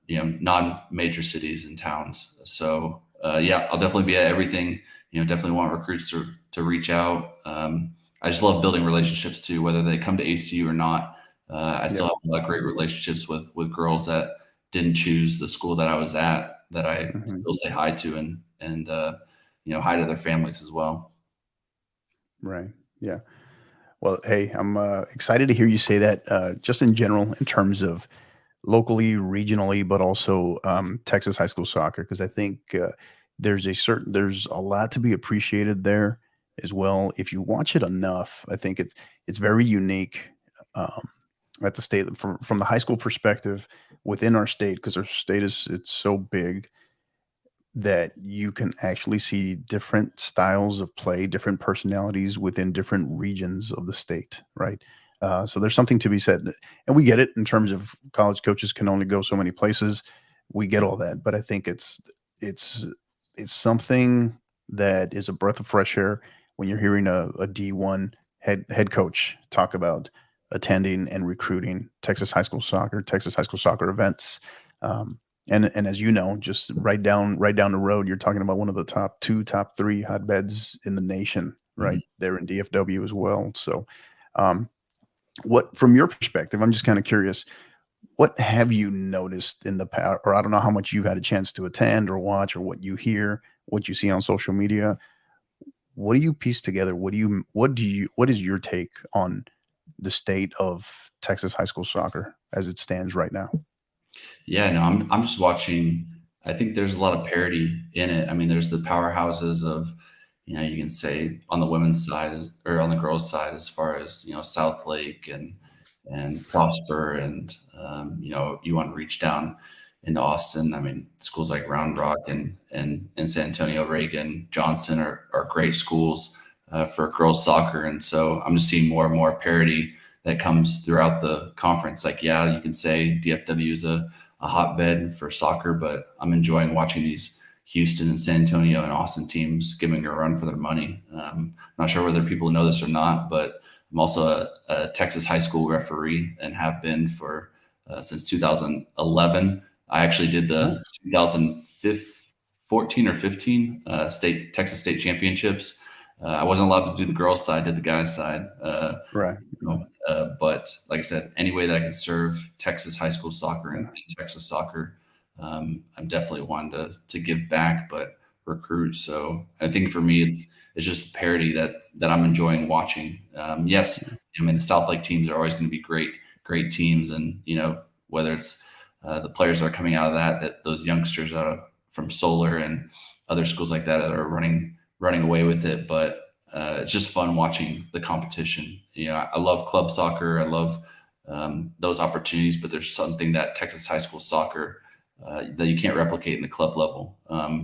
non-major cities and towns. So I'll definitely be at everything. Definitely want recruits to reach out. I just love building relationships too, whether they come to ACU or not. I still have a lot of great relationships with girls that didn't choose the school that I was at, that I still say hi to, and hi to their families as well. Right. Yeah. Well, hey, I'm excited to hear you say that, just in general, in terms of locally, regionally, but also Texas high school soccer, because I think there's a lot to be appreciated there as well. If you watch it enough, I think it's very unique at the state from the high school perspective within our state, because our state it's so big that you can actually see different styles of play, different personalities within different regions of the state, right? So there's something to be said, and we get it in terms of college coaches can only go so many places. We get all that, but I think it's something that is a breath of fresh air when you're hearing a D1 head coach talk about attending and recruiting Texas high school soccer events. And as you know, just right down the road, you're talking about one of the top 3 hotbeds in the nation, right there in DFW as well. So, what, from your perspective, I'm just kind of curious, what have you noticed in the past, or I don't know how much you've had a chance to attend or watch, or what you hear, what you see on social media? What do you piece together? What is your take on the state of Texas high school soccer as it stands right now? Yeah, no, I'm just watching. I think there's a lot of parity in it. I mean, there's the powerhouses of, you can say on the women's side or on the girls' side, as far as, South Lake and Prosper, and you want to reach down into Austin. I mean, schools like Round Rock and San Antonio, Reagan, Johnson are great schools for girls soccer. And so I'm just seeing more and more parity that comes throughout the conference. Like, yeah, you can say DFW is a hotbed for soccer, but I'm enjoying watching these Houston and San Antonio and Austin teams giving a run for their money. I'm not sure whether people know this or not, but I'm also a Texas high school referee, and have been for since 2011. I actually did the 2014 or 15 Texas state championships. I wasn't allowed to do the girls' side, did the guys' side. Right. But like I said, any way that I can serve Texas high school soccer and Texas soccer, I'm definitely wanting to give back, but recruit. So I think for me, it's just parity that I'm enjoying watching. Yes, I mean, the South Lake teams are always going to be great teams, and whether it's the players that are coming out of that those youngsters from Solar and other schools like that are running running away with it, but it's just fun watching the competition. I love club soccer. I love those opportunities, but there's something that Texas high school soccer that you can't replicate in the club level.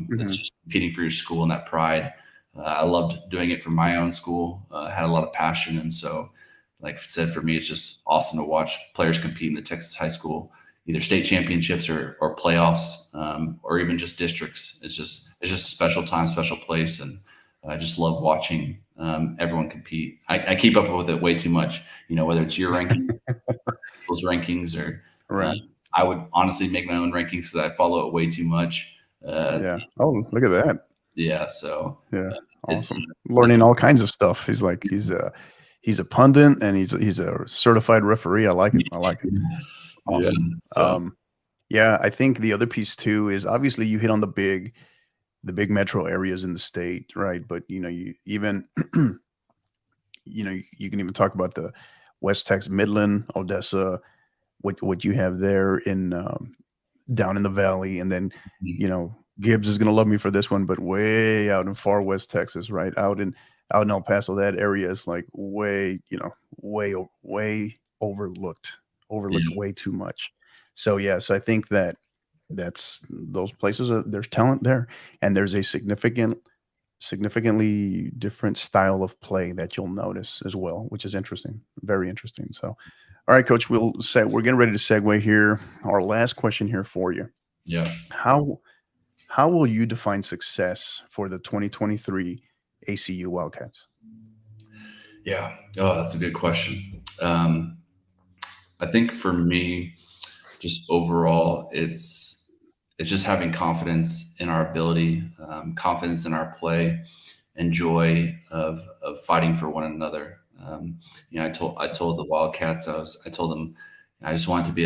It's just competing for your school and that pride. I loved doing it for my own school. Had a lot of passion, and so, like I said, for me, it's just awesome to watch players compete in the Texas high school, either state championships or playoffs, or even just districts. It's just a special time, special place, and I just love watching everyone compete. I keep up with it way too much, whether it's your ranking, people's rankings, or Right. I would honestly make my own rankings because I follow it way too much. Yeah. Oh, look at that. Yeah, so Yeah. it's Awesome. Learning all kinds of stuff. He's a pundit, and he's a certified referee. I like it. I like it. yeah. Awesome. So Yeah, I think the other piece too is obviously you hit on the big metro areas in the state, right? But you even you can even talk about the West Texas, Midland, Odessa, what you have there in down in the valley, and then Gibbs is going to love me for this one, but way out in far West Texas, right? Out in El Paso, that area is like way way overlooked yeah, way too much. So yes, I think that's those places there's talent there, and there's a significantly different style of play that you'll notice as well, which is interesting, very interesting. So, all right, Coach, we're getting ready to segue here. Our last question here for you: yeah. How will you define success for the 2023 ACU Wildcats? Yeah. Oh, that's a good question. I think for me, just overall, it's just having confidence in our ability, confidence in our play, and joy of fighting for one another. I told the Wildcats, I told them I just want to be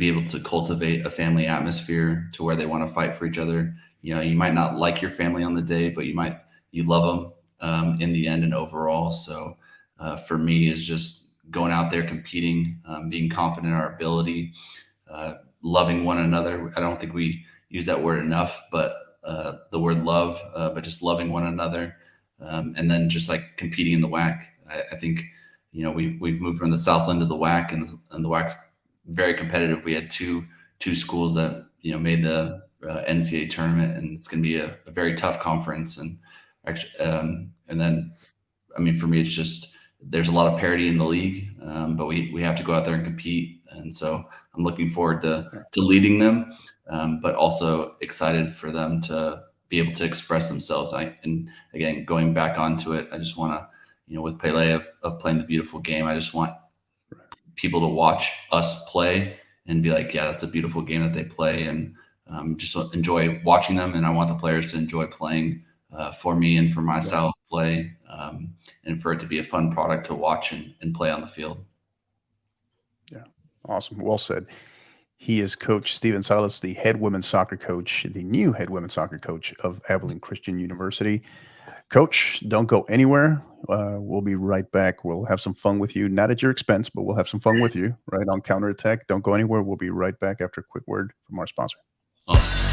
able to cultivate a family atmosphere to where they want to fight for each other. You might not like your family on the day, but you love them in the end and overall. So for me, is just going out there competing, being confident in our ability, loving one another. I don't think we use that word enough, but the word love, but just loving one another, and then just like competing in the WAC. I think we've moved from the Southland to the WAC, and the WAC's very competitive. We had two schools that made the NCAA tournament, and it's going to be a very tough conference. And actually, and then I mean, for me, it's just there's a lot of parity in the league, but we have to go out there and compete. And so I'm looking forward to leading them, but also excited for them to be able to express themselves. And again, going back onto it, I just want to, with Pele of playing the beautiful game, I just want people to watch us play and be like, yeah, that's a beautiful game that they play, and just enjoy watching them. And I want the players to enjoy playing for me and for my style of play, and for it to be a fun product to watch and play on the field. Yeah. Awesome. Well said. He is Coach Steven Salas, the head women's soccer coach, the new head women's soccer coach of Abilene Christian University. Coach, don't go anywhere. We'll be right back. We'll have some fun with you, not at your expense, but we'll have some fun with you right on Counterattack. Don't go anywhere. We'll be right back after a quick word from our sponsor.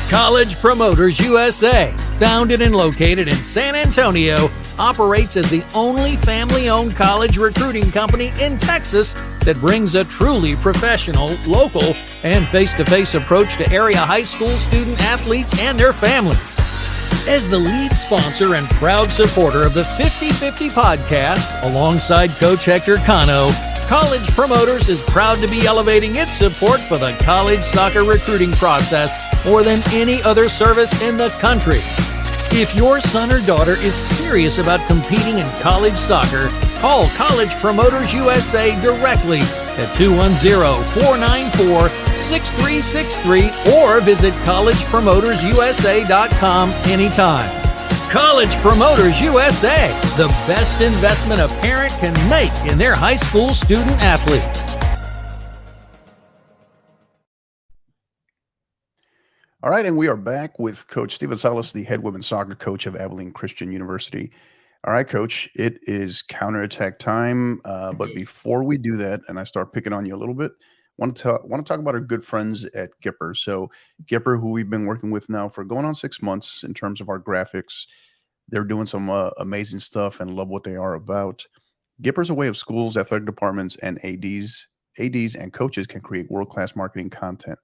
College Promoters USA, founded and located in San Antonio, operates as the only family-owned college recruiting company in Texas that brings a truly professional, local, and face-to-face approach to area high school student athletes and their families. As the lead sponsor and proud supporter of the 50/50 podcast, alongside Coach Hector Cano, College Promoters is proud to be elevating its support for the college soccer recruiting process more than any other service in the country. If your son or daughter is serious about competing in college soccer, call College Promoters USA directly at 210-494-6363 or visit collegepromotersusa.com anytime. College Promoters USA, the best investment a parent can make in their high school student athlete. All right, and we are back with Coach Steven Salas, the head women's soccer coach of Abilene Christian University. All right, Coach, it is counterattack time. But before we do that, and I start picking on you a little bit, want to talk about our good friends at Gipper. So Gipper, who we've been working with now for going on 6 months in terms of our graphics, They're doing some amazing stuff and love what they are about. Gipper's a way of schools, athletic departments, and ADs and coaches can create world class marketing content.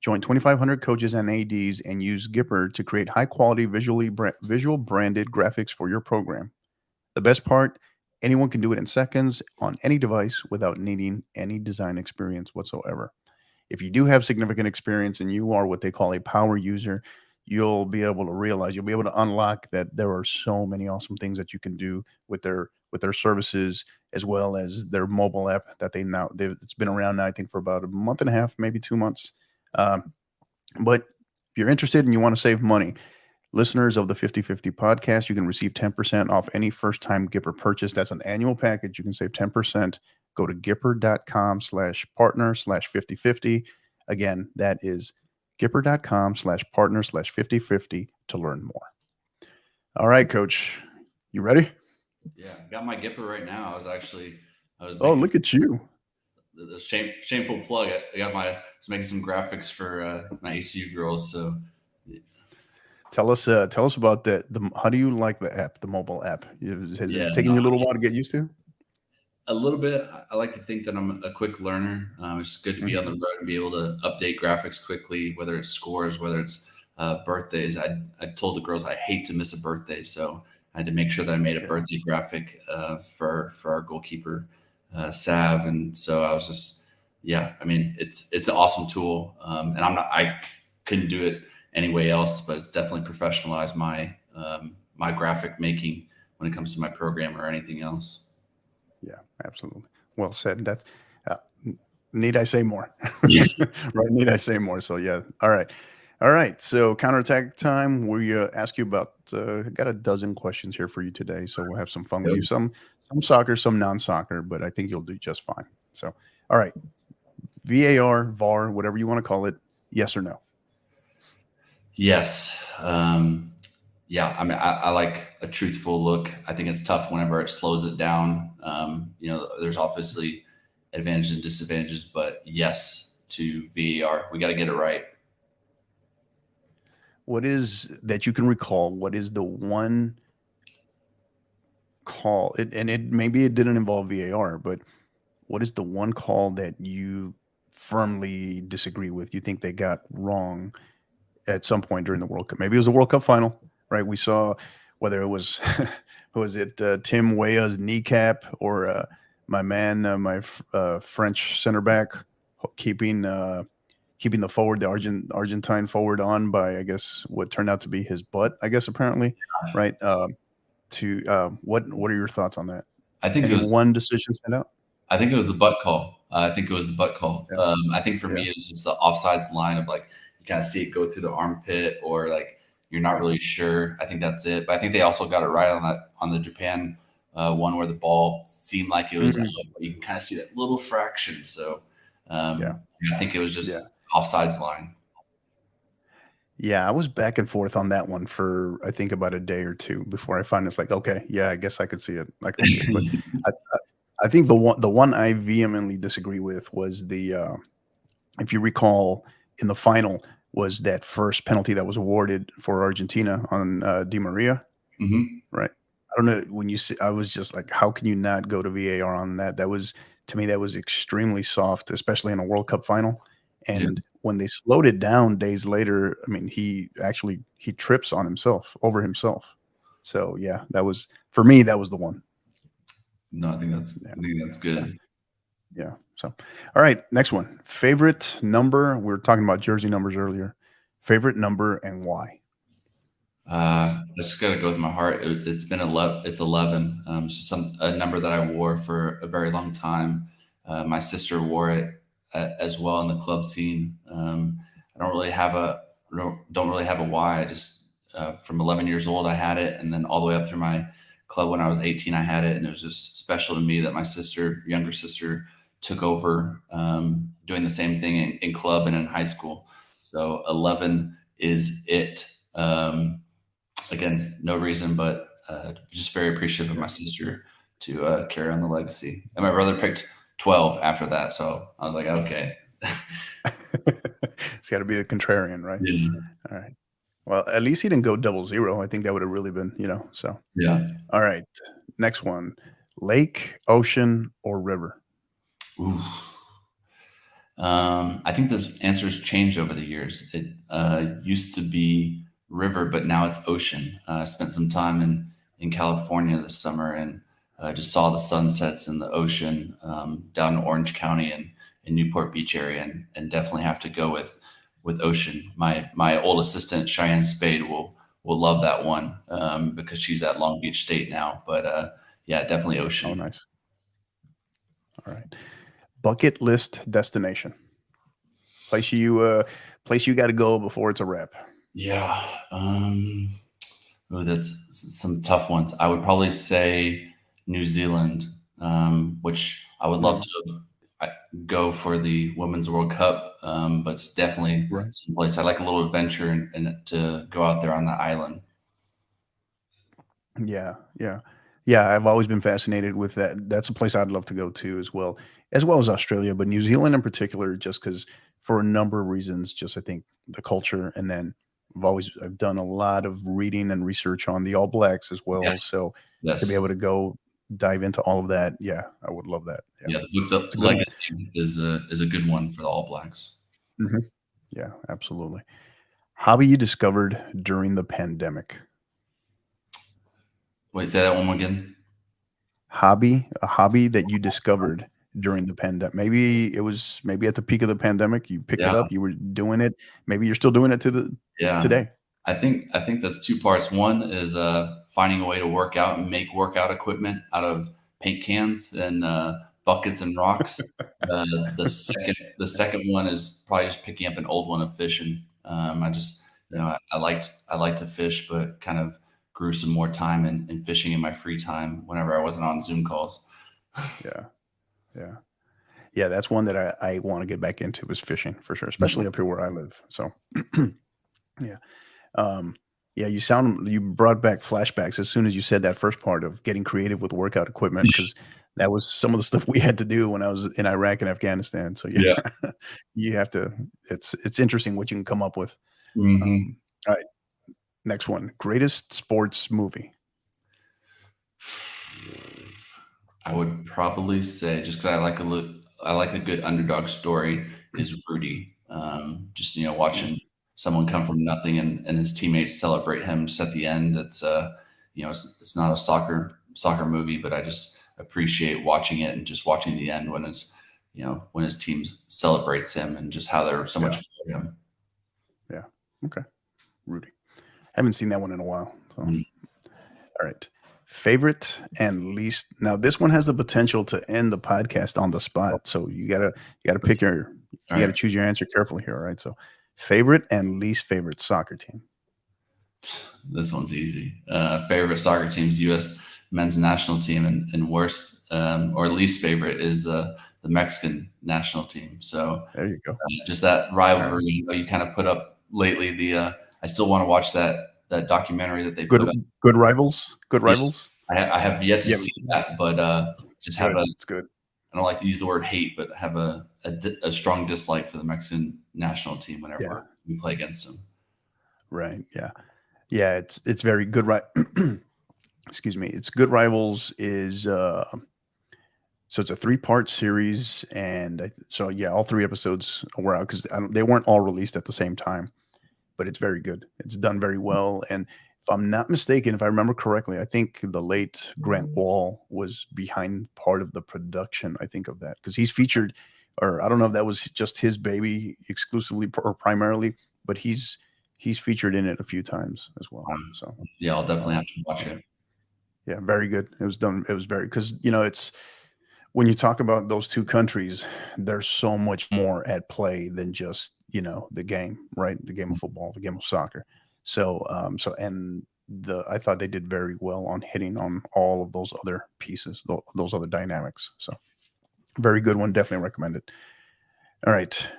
Join 2,500 coaches and ADs and use Gipper to create high quality visual branded graphics for your program. The best part, anyone can do it in seconds on any device without needing any design experience whatsoever. If you do have significant experience and you are what they call a power user, you'll be able to realize, you'll be able to unlock that there are so many awesome things that you can do with their services, as well as their mobile app that it's been around now, I think, for about a month and a half, maybe 2 months. Um, but if you're interested and you want to save money, listeners of the 50/50 podcast, you can receive 10% off any first time Gipper purchase. That's an annual package. You can save 10%. Go to gipper.com/partner/5050. Again, that is gipper.com/partner/5050 to learn more. All right, Coach, you ready? Yeah, I got my Gipper right now. I was Oh, making look at you. the shameful plug. I got my, I was making some graphics for my ACU girls. So Tell us about that. How do you like the app, the mobile app? Has yeah, it taken no, you a little while to get used to? a little bit. I like to think that I'm a quick learner. It's good to be on the Mhm. road and be able to update graphics quickly, whether it's scores, whether it's birthdays. I told the girls I hate to miss a birthday, so I had to make sure that I made a Yeah. birthday graphic for our goalkeeper Sav, and so I was just yeah. I mean, it's an awesome tool, and I couldn't do it any way else, but it's definitely professionalized my graphic making when it comes to my program or anything else. Yeah, absolutely. Well said. That's uh, need I say more? Yeah. Right? Need I say more? So yeah. All right. All right. So counterattack time. We ask you about. Got a dozen questions here for you today. So we'll have some fun with you. Some soccer, some non-soccer, but I think you'll do just fine. So all right. VAR, VAR, whatever you want to call it. Yes or no? Yes. Yeah. I mean, I like a truthful look. I think it's tough whenever it slows it down. There's obviously advantages and disadvantages, but yes to VAR. We got to get it right. What is that you can recall? What is the one call? And maybe it didn't involve VAR, but what is the one call that you firmly disagree with? You think they got wrong at some point during the World Cup? Maybe it was the World Cup final, right? We saw whether it was who was it Tim Weah's kneecap or my man, French center back keeping keeping the Argentine forward on by, I guess, what turned out to be his butt. I guess apparently, right? What are your thoughts on that? I think it Any was. one decision stand out? I think it was the butt call. I think it was the butt call. Yeah, I think for yeah, me, it was just the offsides line of like you kind of see it go through the armpit, or like you're not yeah. really sure. I think that's it. But I think they also got it right on the Japan one where the ball seemed like it was up, Mhm. but you can kind of see that little fraction. So Yeah, I think it was yeah. just offsides line. Yeah, I was back and forth on that one for I think about a day or two before I finally was like, okay, yeah, I guess I could see it. I could see it. But I think the one I vehemently disagree with was if you recall in the final was that first penalty that was awarded for Argentina on Di Maria, Hmm. right? I don't know when you see. I was just like, how can you not go to VAR on that? That was to me that was extremely soft, especially in a World Cup final. Yeah. And when they slowed it down days later, I mean, he trips on himself over himself. So yeah, that was for me. That was the one. No, Yeah, I think that's yeah, good. yeah. So, all right, next one. Favorite number. We were talking about jersey numbers earlier. Favorite number and why? I just got to go with my heart. It's been 11. It's 11. It's just a number that I wore for a very long time. My sister wore it as well in the club scene. I don't really have a why. I just from 11 years old I had it, and then all the way up through my club when I was 18 I had it, and it was just special to me that my sister, younger sister, took over doing the same thing in club and in high school. So 11 is it. Again, no reason, but just very appreciative of my sister to carry on the legacy. And my brother picked 12 after that, so I was like, okay. It's got to be the contrarian, right? Yeah. All right. Well, at least he didn't go 00. I think that would have really been, so. Yeah. All right. Next one. Lake, ocean, or river? Ooh. I think this answer's changed over the years. It used to be river, but now it's ocean. I spent some time in California this summer and just saw the sunsets in the ocean down in Orange County and in Newport Beach area, and definitely have to go with ocean. My old assistant Cheyenne Spade will love that one because she's at Long Beach State now. But yeah, definitely Oh, ocean. nice. All right. Bucket list destination. Place you got to go before it's a wrap. Yeah. Oh, that's some tough ones. I would probably say New Zealand, which I would love Mm, to go for the Women's World Cup, but it's definitely right. someplace I like a little adventure and to go out there on that island. Yeah, yeah. Yeah, I've always been fascinated with that. That's a place I'd love to go to as well as Australia, but New Zealand in particular, just because for a number of reasons, just I think the culture, and then I've done a lot of reading and research on the All Blacks as well. Yes, So to be able yes, to go dive into all of that, yeah, I would love that. Yeah, yeah. The book, it's a The good one. Legacy, is a good one for the All Blacks. Mhm. Yeah, absolutely. Hobby you discovered during the pandemic? Wait, say that one more again. A hobby that you discovered during the pandemic. Maybe at the peak of the pandemic, you picked it Yeah, up, you were doing it. Maybe you're still doing it yeah. today. I think that's two parts. One is finding a way to work out and make workout equipment out of paint cans and buckets and rocks. The second one is probably just picking up an old one of fishing. I just I like to fish, but kind of grew some more time in fishing in my free time whenever I wasn't on Zoom calls. Yeah, yeah. Yeah, that's one that I wanna get back into is fishing for sure, Mhm. especially up here where I live. So, yeah. Um, yeah, you brought back flashbacks as soon as you said that first part of getting creative with workout equipment, because that was some of the stuff we had to do when I was in Iraq and Afghanistan. So, yeah, Yeah. you have to it's interesting what you can come up with. Hmm. Alright, next one. Greatest sports movie. I would probably say just because I like a good underdog story is Rudy. Just Mm, watching someone come from nothing and his teammates celebrate him just at the end. It's not a soccer movie, but I just appreciate watching it and just watching the end when when his team celebrates him and just how they're so much yeah, for him. yeah. Okay, Rudy. Haven't seen that one in a while, so Mm. alright. Favorite and least now this one has the potential to end the podcast on the spot, so All you gotta right. choose your answer carefully here, alright? So, favorite and least favorite soccer team. This one's easy. Favorite soccer team's U.S. men's national team, and worst or least favorite is the Mexican national team. So There you go. just that Alright. rivalry you kind of put up lately. I still want to watch that documentary that they Good put up. good rivals? Good Yes, rivals? I have yet to Yeah, see that, but it's just have good, a it's good. I don't like to use the word hate, but have a strong dislike for the Mexican national team Yeah, whenever we play against them. right, yeah. Yeah, it's very good excuse me, it's Good Rivals is, so it's a three-part series, and so, yeah, all 3 episodes were out 'cause they weren't all released at the same time, but it's very good. It's done very well, and if I'm not mistaken, if I remember correctly, I think the late Grant Wall was behind part of the production, I think, of that because he's featured or I don't know if that was just his baby exclusively or primarily, but he's featured in it a few times as well, so, Yeah, I'll definitely um, have to watch it. yeah, very good. It was very because it's when you talk about those 2 countries, there's so much more at play than just, the game, right? The game of football, the game of soccer. And I thought they did very well on hitting on all of those other pieces, those other dynamics. So very good one. Definitely recommend it. All right.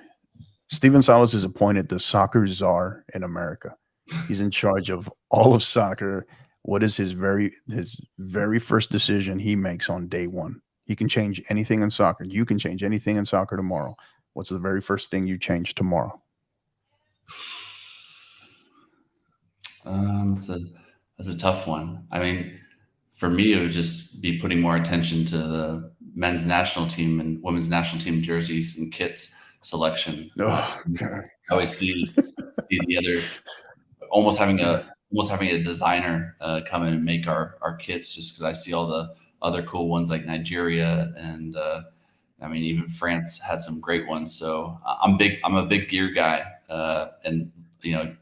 Steven Salas is appointed the soccer czar in America. He's in charge of all of soccer. What is his very first decision he makes on day one? He can change anything in soccer. You can change anything in soccer tomorrow. What's the very first thing you change tomorrow? That's a tough one. I mean, for me, it would just be putting more attention to the men's national team and women's national team jerseys and kits selection. Oh, God. I always see the other almost having Yeah. a designer come in and make our kits, just because I see all the other cool ones like Nigeria and I mean even France had some great ones. So I'm a big gear guy, and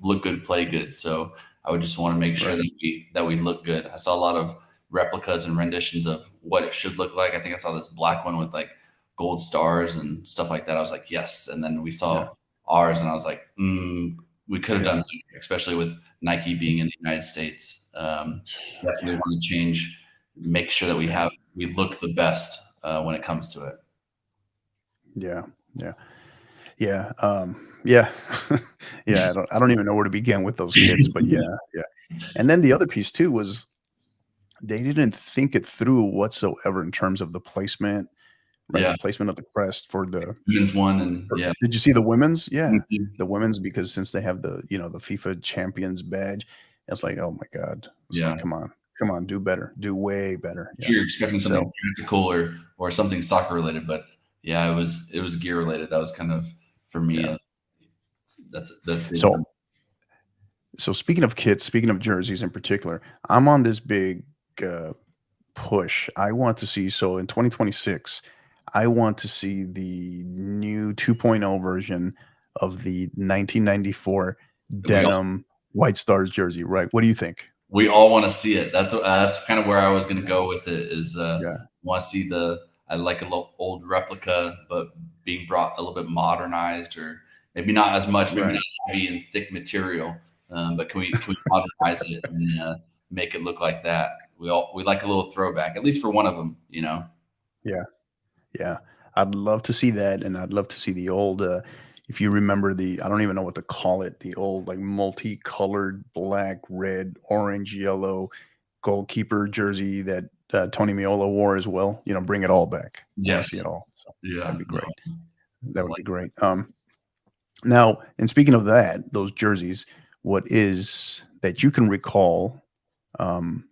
look good, play good. So I would just want to make sure Right. that we look good. I saw a lot of replicas and renditions of what it should look like. I think I saw this black one with like gold stars and stuff like that. I was like, yes. And then we Yeah. saw ours, and I was like, we could have done Yeah. better, especially with Nike being in the United States. Definitely Yeah. want to change, make sure that Yeah. we look the best when it comes to it. Yeah. Yeah. Yeah. Yeah. Yeah. I don't even know where to begin with those kits, but yeah. Yeah. And then the other piece too was they didn't think it through whatsoever in terms of the placement, right? Yeah, The placement of the crest for the women's one, and yeah, did you see the women's? Yeah. mhm, The women's because since they have the FIFA champions badge, it's like, oh my God. It's yeah. like, come on. Come on, do better. Do way better. Yeah. Sure, you're expecting something So tactical or something soccer related, but yeah, it was gear related. That was kind of for me. yeah. That's big for me. So speaking of kits, speaking of jerseys in particular, I'm on this big uh push. I want to see so in 2026, I want to see the new 2.0 version of the 1994 We denim White Stars jersey, right? What do you think? we all want to see it. That's kind of where I was going to go with it. Is Yeah, want to see I like a little old replica, but being brought a little bit modernized, or maybe not as much, maybe right. not as heavy and thick material. But can we modernize it and make it look like that? We like a little throwback, at least for one of them. Yeah, yeah. I'd love to see that, and I'd love to see the old. If you remember I don't even know what to call it, the old like multicolored black, red, orange, yellow goalkeeper jersey that Tony Meola wore as well. Bring it all back. I want to see Yes. it all. So that'd Yeah. be great. I That would like be great. Now, and speaking of that, those jerseys, what is that you can recall, um,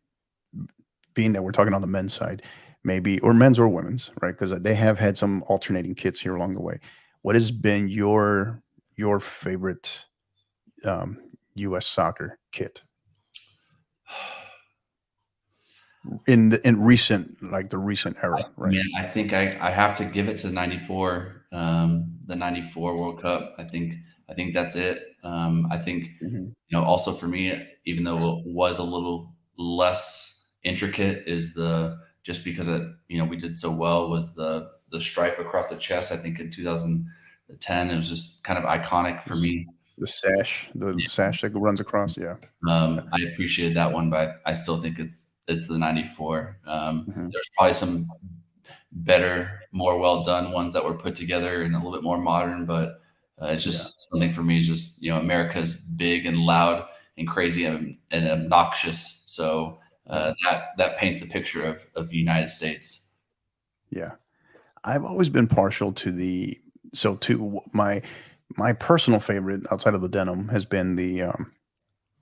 being that we're talking on the men's side, maybe, or men's or women's, right? Because they have had some alternating kits here along the way. What has been your favorite U.S. soccer kit in recent, like the recent era, right? Man, I think I have to give it to '94, the '94 World Cup. I think that's it. I think Hmm. also for me, even though it was a little less intricate, is the just because we did so well was the stripe across the chest. I think in 2010 it was just kind of iconic for me. The sash that runs across. Yeah. I appreciated that one, but I still think it's the '94. Hmm. There's probably some better, more well done ones that were put together and a little bit more modern, but it's Yeah. just something for me. Is just America's big and loud and crazy and obnoxious, so Yeah. that paints the picture of the United States. Yeah. I've always been partial to my personal favorite outside of the denim has been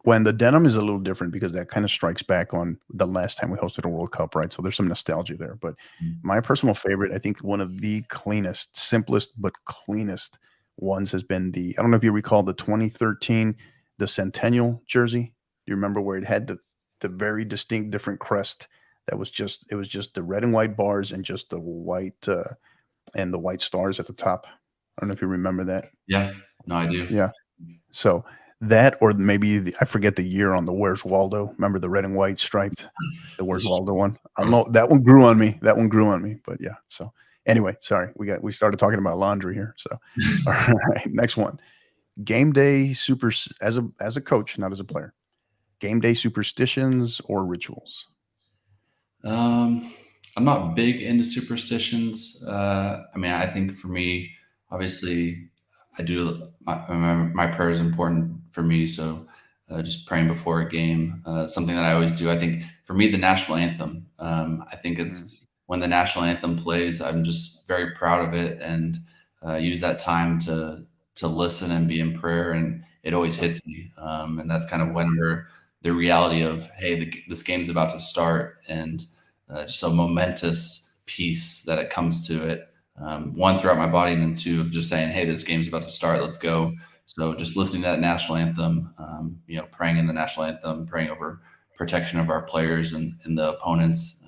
when the denim is a little different because that kind of strikes back on the last time we hosted a World Cup, right? So there's some nostalgia there. But my personal favorite, I think one of the cleanest, simplest but cleanest ones has been I don't know if you recall the 2013 the Centennial jersey. Do you remember where it had the very distinct different crest that was just the red and white bars and just the white stars at the top. I don't know if you remember that. Yeah, no, I do. Yeah. So that, or maybe I forget the year on the Where's Waldo. Remember the red and white striped, the Where's Waldo one? I don't know. That one grew on me. That one grew on me. But yeah. So anyway, sorry, we started talking about laundry here. So all right, next one. Game day as a coach, not as a player. Game day superstitions or rituals. Um, I'm not big into superstitions. I mean, I think for me, obviously, I do my prayer is important for me. So, just praying before a game, something that I always do. I think for me, the national anthem. I think Mm, it's when the national anthem plays, I'm just very proud of it and use that time to listen and be in prayer, and it always hits me. And that's kind of whenever the reality of, hey, this game's about to start, and just a momentous piece that it comes to it. One, throughout my body, and then two, of just saying, hey, this game's about to start. Let's go. So just listening to that national anthem, praying in the national anthem, praying over protection of our players and the opponents,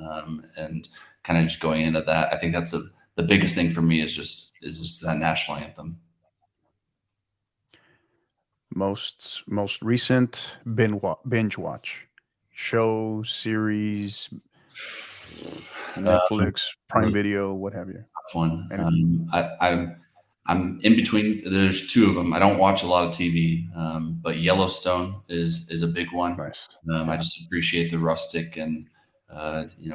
and kind of just going into that. I think that's the biggest thing for me is just that national anthem. Most recent binge watch, show, series, Netflix, Prime Really Video, what have you? tough one. Anything? I'm in between. There's two of them. I don't watch a lot of TV, but Yellowstone is a big one. Nice. I just appreciate the rustic and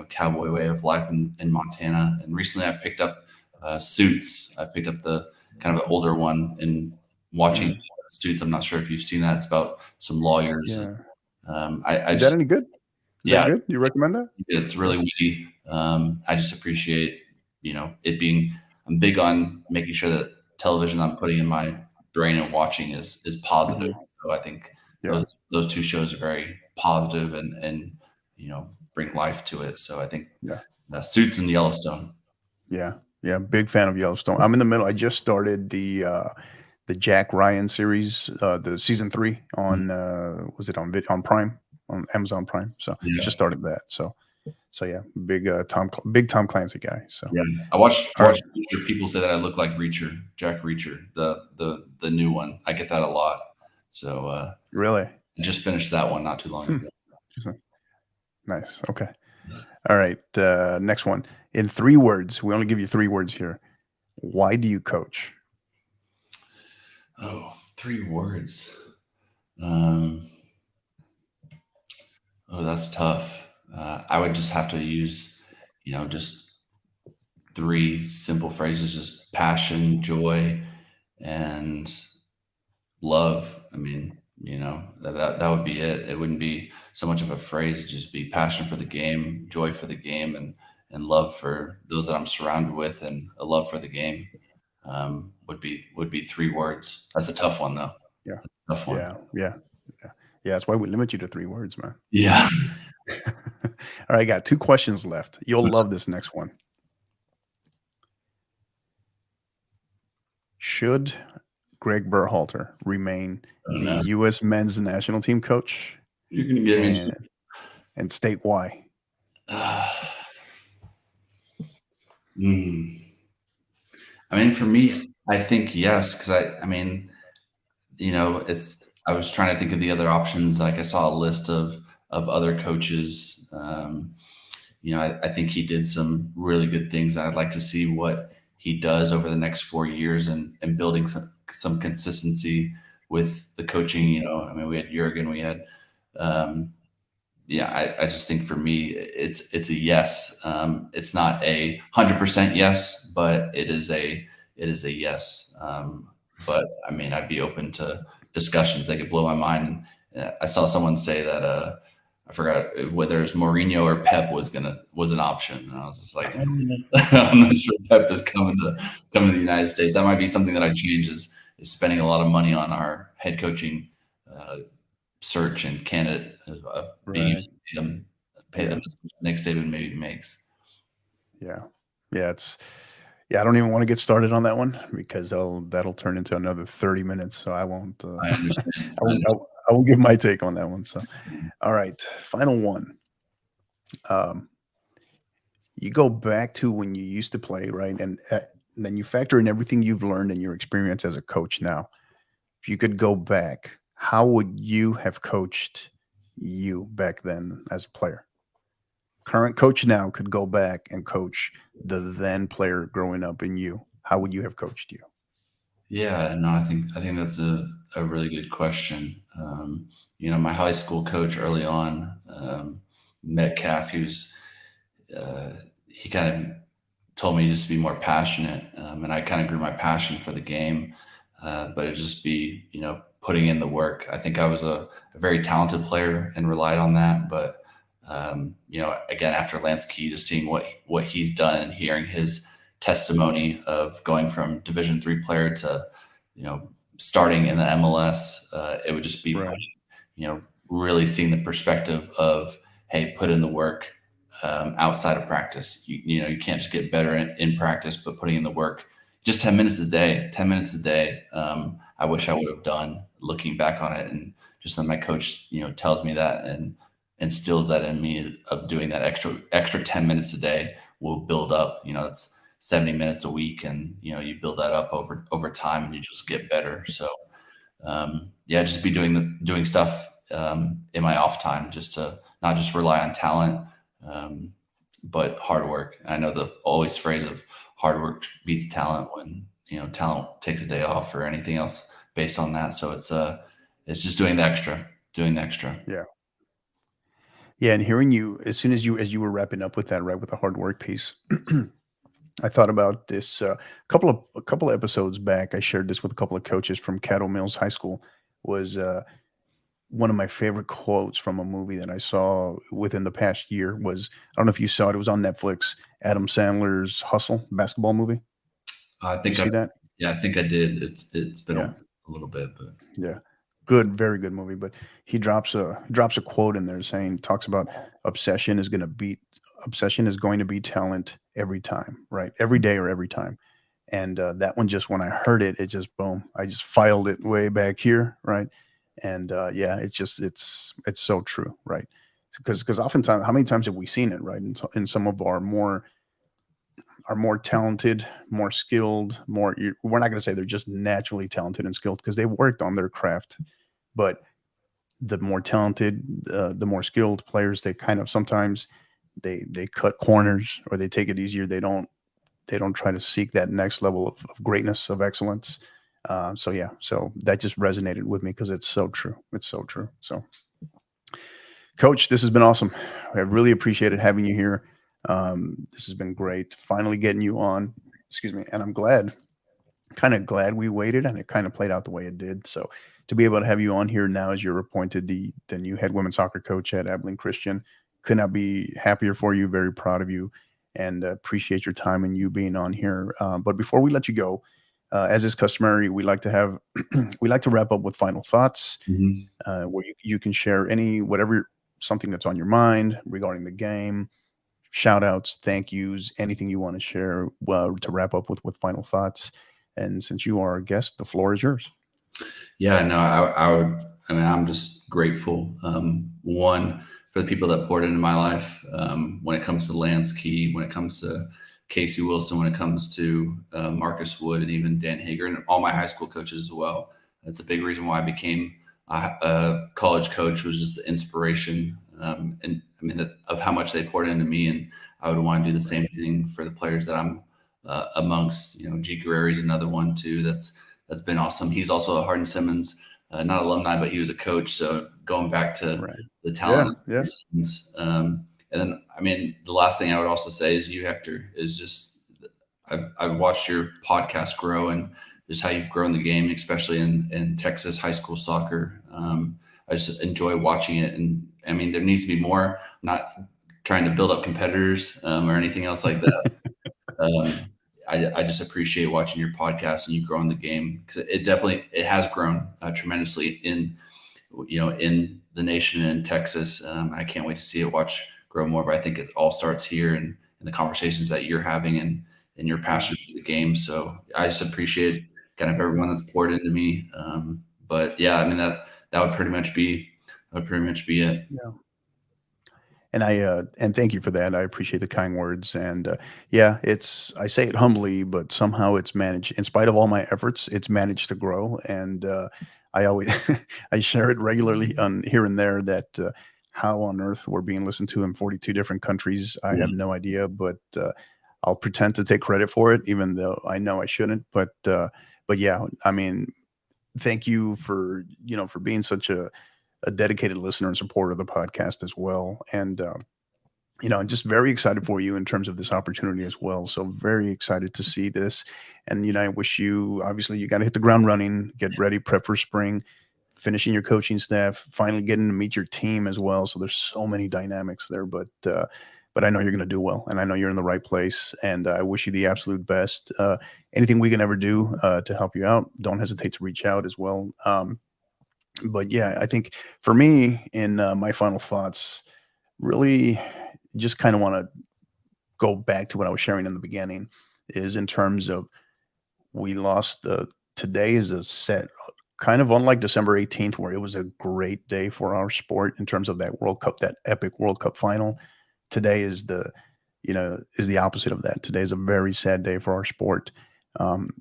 cowboy way of life in Montana. And recently, I picked up Suits. I picked up the kind of an older one, and watching Suits. I'm not sure if you've seen that. It's about some lawyers. Yeah. And, Is that any good? Is that good? You recommend that? It's really witty. I just appreciate, it being. I'm big on making sure that television I'm putting in my brain and watching is positive. So I think those two shows are very positive and bring life to it. So I think Suits and Yellowstone. Yeah, big fan of Yellowstone. I'm in the middle. I just started the Jack Ryan series, the season 3 on was it on Prime, on Amazon Prime? So just started that. So yeah, big Tom Clancy guy. So I watched Reacher. People say that I look like Reacher, Jack Reacher, the new one. I get that a lot. So really, I just finished that one not too long ago. Nice. Okay. All right. Next one. In 3 words, we only give you 3 words here. Why do you coach? Oh, 3 words. That's tough. I would just have to use, just 3 simple phrases: just passion, joy, and love. I mean, that would be it. It wouldn't be so much of a phrase. It'd just be passion for the game, joy for the game, and love for those that I'm surrounded with, and a love for the game. Would be 3 words. That's a tough one, though. Yeah. Tough one. Yeah. That's why we limit you to 3 words, man. Yeah. All right, I got 2 questions left. You'll love this next one. Should Greg Berhalter remain the U.S. men's national team coach? You're gonna get me. And state why. I mean, for me, I think yes, because I was trying to think of the other options. Like, I saw a list of other coaches. I think he did some really good things. I'd like to see what he does over the next 4 years and building some consistency with the coaching. We had Jurgen, we had, I just think for me, it's a yes. It's not 100% yes, but it is a yes. But I mean, I'd be open to discussions. They could blow my mind. I saw someone say that, I forgot whether it's Mourinho or Pep was an option. And I was just like, I'm not sure Pep is coming to the United States. That might be something that I change is spending a lot of money on our head coaching search and candidate of being able to pay them as much as Nick Saban maybe makes. Yeah. I don't even want to get started on that one because that'll turn into another 30 minutes. So I won't. I understand. I will give my take on that one. So, all right, final one. You go back to when you used to play, right? And then you factor in everything you've learned and your experience as a coach now. If you could go back, how would you have coached you back then as a player? Current coach now could go back and coach the then player growing up in you. How would you have coached you? Yeah, no, I think that's a really good question. My high school coach early on, Metcalf, he kind of told me just to be more passionate, and I kind of grew my passion for the game, but it'd just be putting in the work. I think I was a very talented player and relied on that, but again, after Lance Key, just seeing what he's done and hearing his testimony of going from Division III player to, starting in the MLS, it would just be, really seeing the perspective of, hey, put in the work outside of practice. You can't just get better in practice, but putting in the work, just 10 minutes a day, 10 minutes a day. I wish I would have done, looking back on it. And just that my coach, tells me that and instills that in me of doing that extra 10 minutes a day will build up. It's 70 minutes a week, and you build that up over time, and you just get better. So yeah, just be doing stuff in my off time, just to not just rely on talent, but hard work. I know the always phrase of hard work beats talent when talent takes a day off or anything else based on that. So it's just doing the extra. Yeah. Yeah, and hearing you as soon as you were wrapping up with that, right, with the hard work piece, I thought about this a couple of episodes back. I shared this with a couple of coaches from Cattle Mills High School. Was one of my favorite quotes from a movie that I saw within the past year. Was, I don't know if you saw it. It was on Netflix. Adam Sandler's Hustle basketball movie. I Did you think see that? yeah, I think I did. It's been Yeah. a little bit, but Yeah. Good, very good movie, but he drops a quote in there saying, talks about obsession is going to beat talent every time, right? Every day or every time. And that one, just when I heard it, it just boom, I just filed it way back here, right? And yeah, it's so true, right? Because oftentimes, how many times have we seen it, right? In some of our more talented, more skilled, we're not going to say they're just naturally talented and skilled because they worked on their craft, but the more talented, the more skilled players, they kind of sometimes they cut corners or they take it easier. They don't try to seek that next level of greatness, of excellence. So yeah, so that just resonated with me because it's so true. It's so true. So, Coach, this has been awesome. I really appreciated having you here. This has been great. Finally getting you on. Excuse me, and I'm kind of glad we waited and it kind of played out the way it did. So to be able to have you on here now as you're appointed the new head women's soccer coach at Abilene Christian, could not be happier for you. Very proud of you, and appreciate your time and you being on here. But before we let you go, as is customary, we like to have we like to wrap up with final thoughts, Mhm. where you can share something that's on your mind regarding the game, shout outs, thank yous, anything you want to share, to wrap up with final thoughts. And since you are our guest, the floor is yours. Yeah, no, I would. I mean, I'm just grateful. One, for the people that poured into my life. When it comes to Lance Key, when it comes to Casey Wilson, when it comes to Marcus Wood, and even Dan Hager, and all my high school coaches as well. That's a big reason why I became a college coach, was just the inspiration, and I mean, of how much they poured into me, and I would want to do the same thing for the players that I'm amongst. G. Guerreri's another one too. That's been awesome. He's also a Hardin Simmons, not alumni, but he was a coach. So going back to Right. the Yeah. talent, Yeah. of Simmons, and then I mean, the last thing I would also say is you, Hector, is just I've watched your podcast grow and just how you've grown the game, especially in Texas high school soccer. I just enjoy watching it, and I mean, there needs to be more. I'm not trying to build up competitors or anything else like that. Um, I just appreciate watching your podcast and you growing the game, because it has grown tremendously in the nation and in Texas. I can't wait to see it grow more, but I think it all starts here and in the conversations that you're having and your passion for the game. So I just appreciate kind of everyone that's poured into me. But yeah, I mean, that would pretty much be it. Yeah. And thank you for that. I appreciate the kind words. And yeah, I say it humbly, but somehow it's managed. In spite of all my efforts, it's managed to grow. And I always I share it regularly on here and there that how on earth we're being listened to in 42 different countries. I have no idea, but I'll pretend to take credit for it, even though I know I shouldn't. But yeah, I mean, thank you for being such a dedicated listener and supporter of the podcast as well. And just very excited for you in terms of this opportunity as well. So very excited to see this. And I wish you, obviously, you got to hit the ground running, get ready, prep for spring, finishing your coaching staff, finally getting to meet your team as well. So there's so many dynamics there, but I know you're going to do well, and I know you're in the right place, and I wish you the absolute best. Anything we can ever do to help you out, don't hesitate to reach out as well. But yeah, I think for me, in my final thoughts, really just kind of want to go back to what I was sharing in the beginning, is in terms of we lost the today is a set kind of unlike December 18th, where it was a great day for our sport in terms of that World Cup, that epic World Cup final. Today is is the opposite of that. Today is a very sad day for our sport,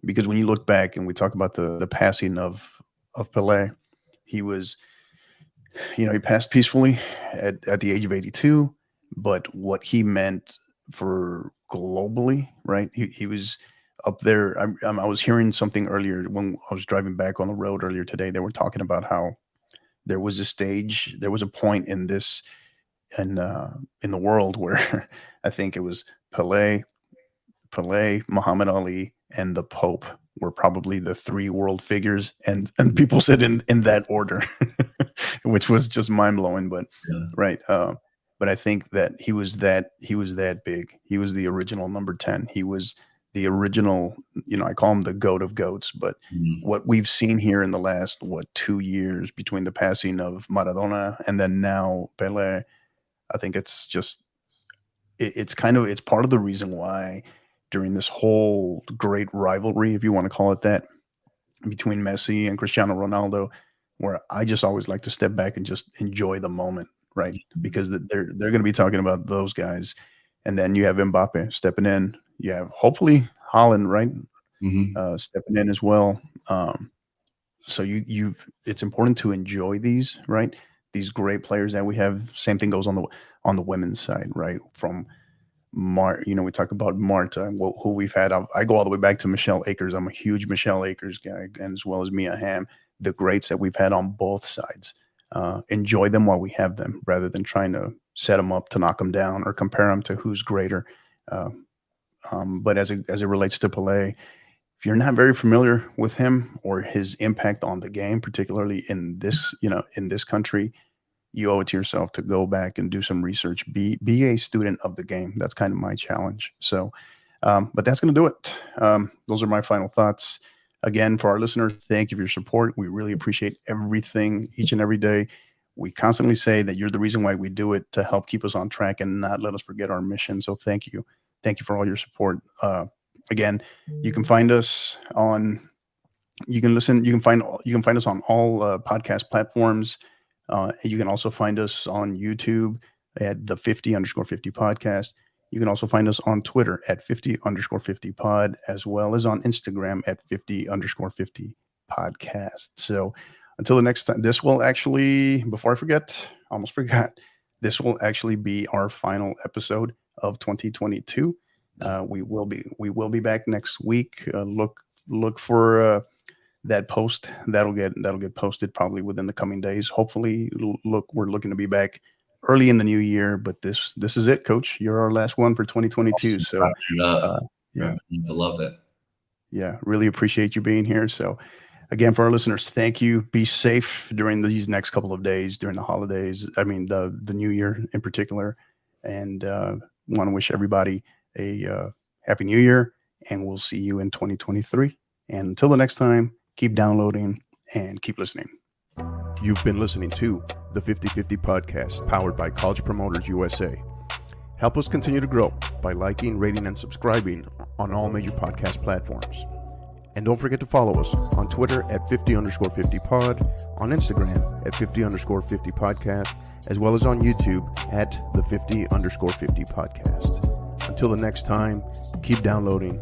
because when you look back and we talk about the passing of Pelé, he was, he passed peacefully at the age of 82, but what he meant for globally, right? He was up there. I was hearing something earlier when I was driving back on the road earlier today. They were talking about how there was a point in the world where I think it was Pelé, Muhammad Ali, and the Pope were probably the three world figures, and people said in that order, which was just mind blowing. But Yeah. right, but I think that he was that big. He was the original number 10. He was the original. I call him the goat of goats. But Mhm. what we've seen here in the last 2 years between the passing of Maradona and then now Pele, I think it's just it's part of the reason why during this whole great rivalry, if you want to call it that, between Messi and Cristiano Ronaldo, where I just always like to step back and just enjoy the moment, right? Because they're going to be talking about those guys, and then you have Mbappe stepping in. You have hopefully Holland, right, Mhm. stepping in as well. So it's important to enjoy these, right? These great players that we have. Same thing goes on the women's side, right? From we talk about Marta and who we've had. I go all the way back to Michelle Akers. I'm a huge Michelle Akers guy, and as well as Mia Hamm, the greats that we've had on both sides. Enjoy them while we have them, rather than trying to set them up to knock them down or compare them to who's greater. Uh, but as it relates to Pelé, if you're not very familiar with him or his impact on the game, particularly in this country, you owe it to yourself to go back and do some research. Be a student of the game. That's kind of my challenge. So, but that's going to do it. Those are my final thoughts. Again, for our listeners, thank you for your support. We really appreciate everything each and every day. We constantly say that you're the reason why we do it, to help keep us on track and not let us forget our mission. So thank you. Thank you for all your support. Again, you can find us on, you can listen, you can find us on all podcast platforms. You can also find us on YouTube at the 50_50 podcast. You can also find us on Twitter at 50_50 pod, as well as on Instagram at 50_50 podcast. So until the next time, this will actually, before I forget, almost forgot, this will actually be our final episode of 2022. We will be back next week. Look for that post that'll get posted probably within the coming days. Hopefully, we're looking to be back early in the new year. But this is it, Coach. You're our last one for 2022. So Wrapping it up. yeah, I love it. yeah, really appreciate you being here. So again, for our listeners, thank you. Be safe during these next couple of days during the holidays. I mean, the new year in particular, and want to wish everybody a happy new year. And we'll see you in 2023. And until the next time, keep downloading and keep listening. You've been listening to the 50/50 podcast, powered by College Promoters USA. Help us continue to grow by liking, rating, and subscribing on all major podcast platforms. And don't forget to follow us on Twitter at 50_50 pod, on Instagram at 50_50 podcast, as well as on YouTube at the 50_50 podcast. Until the next time, keep downloading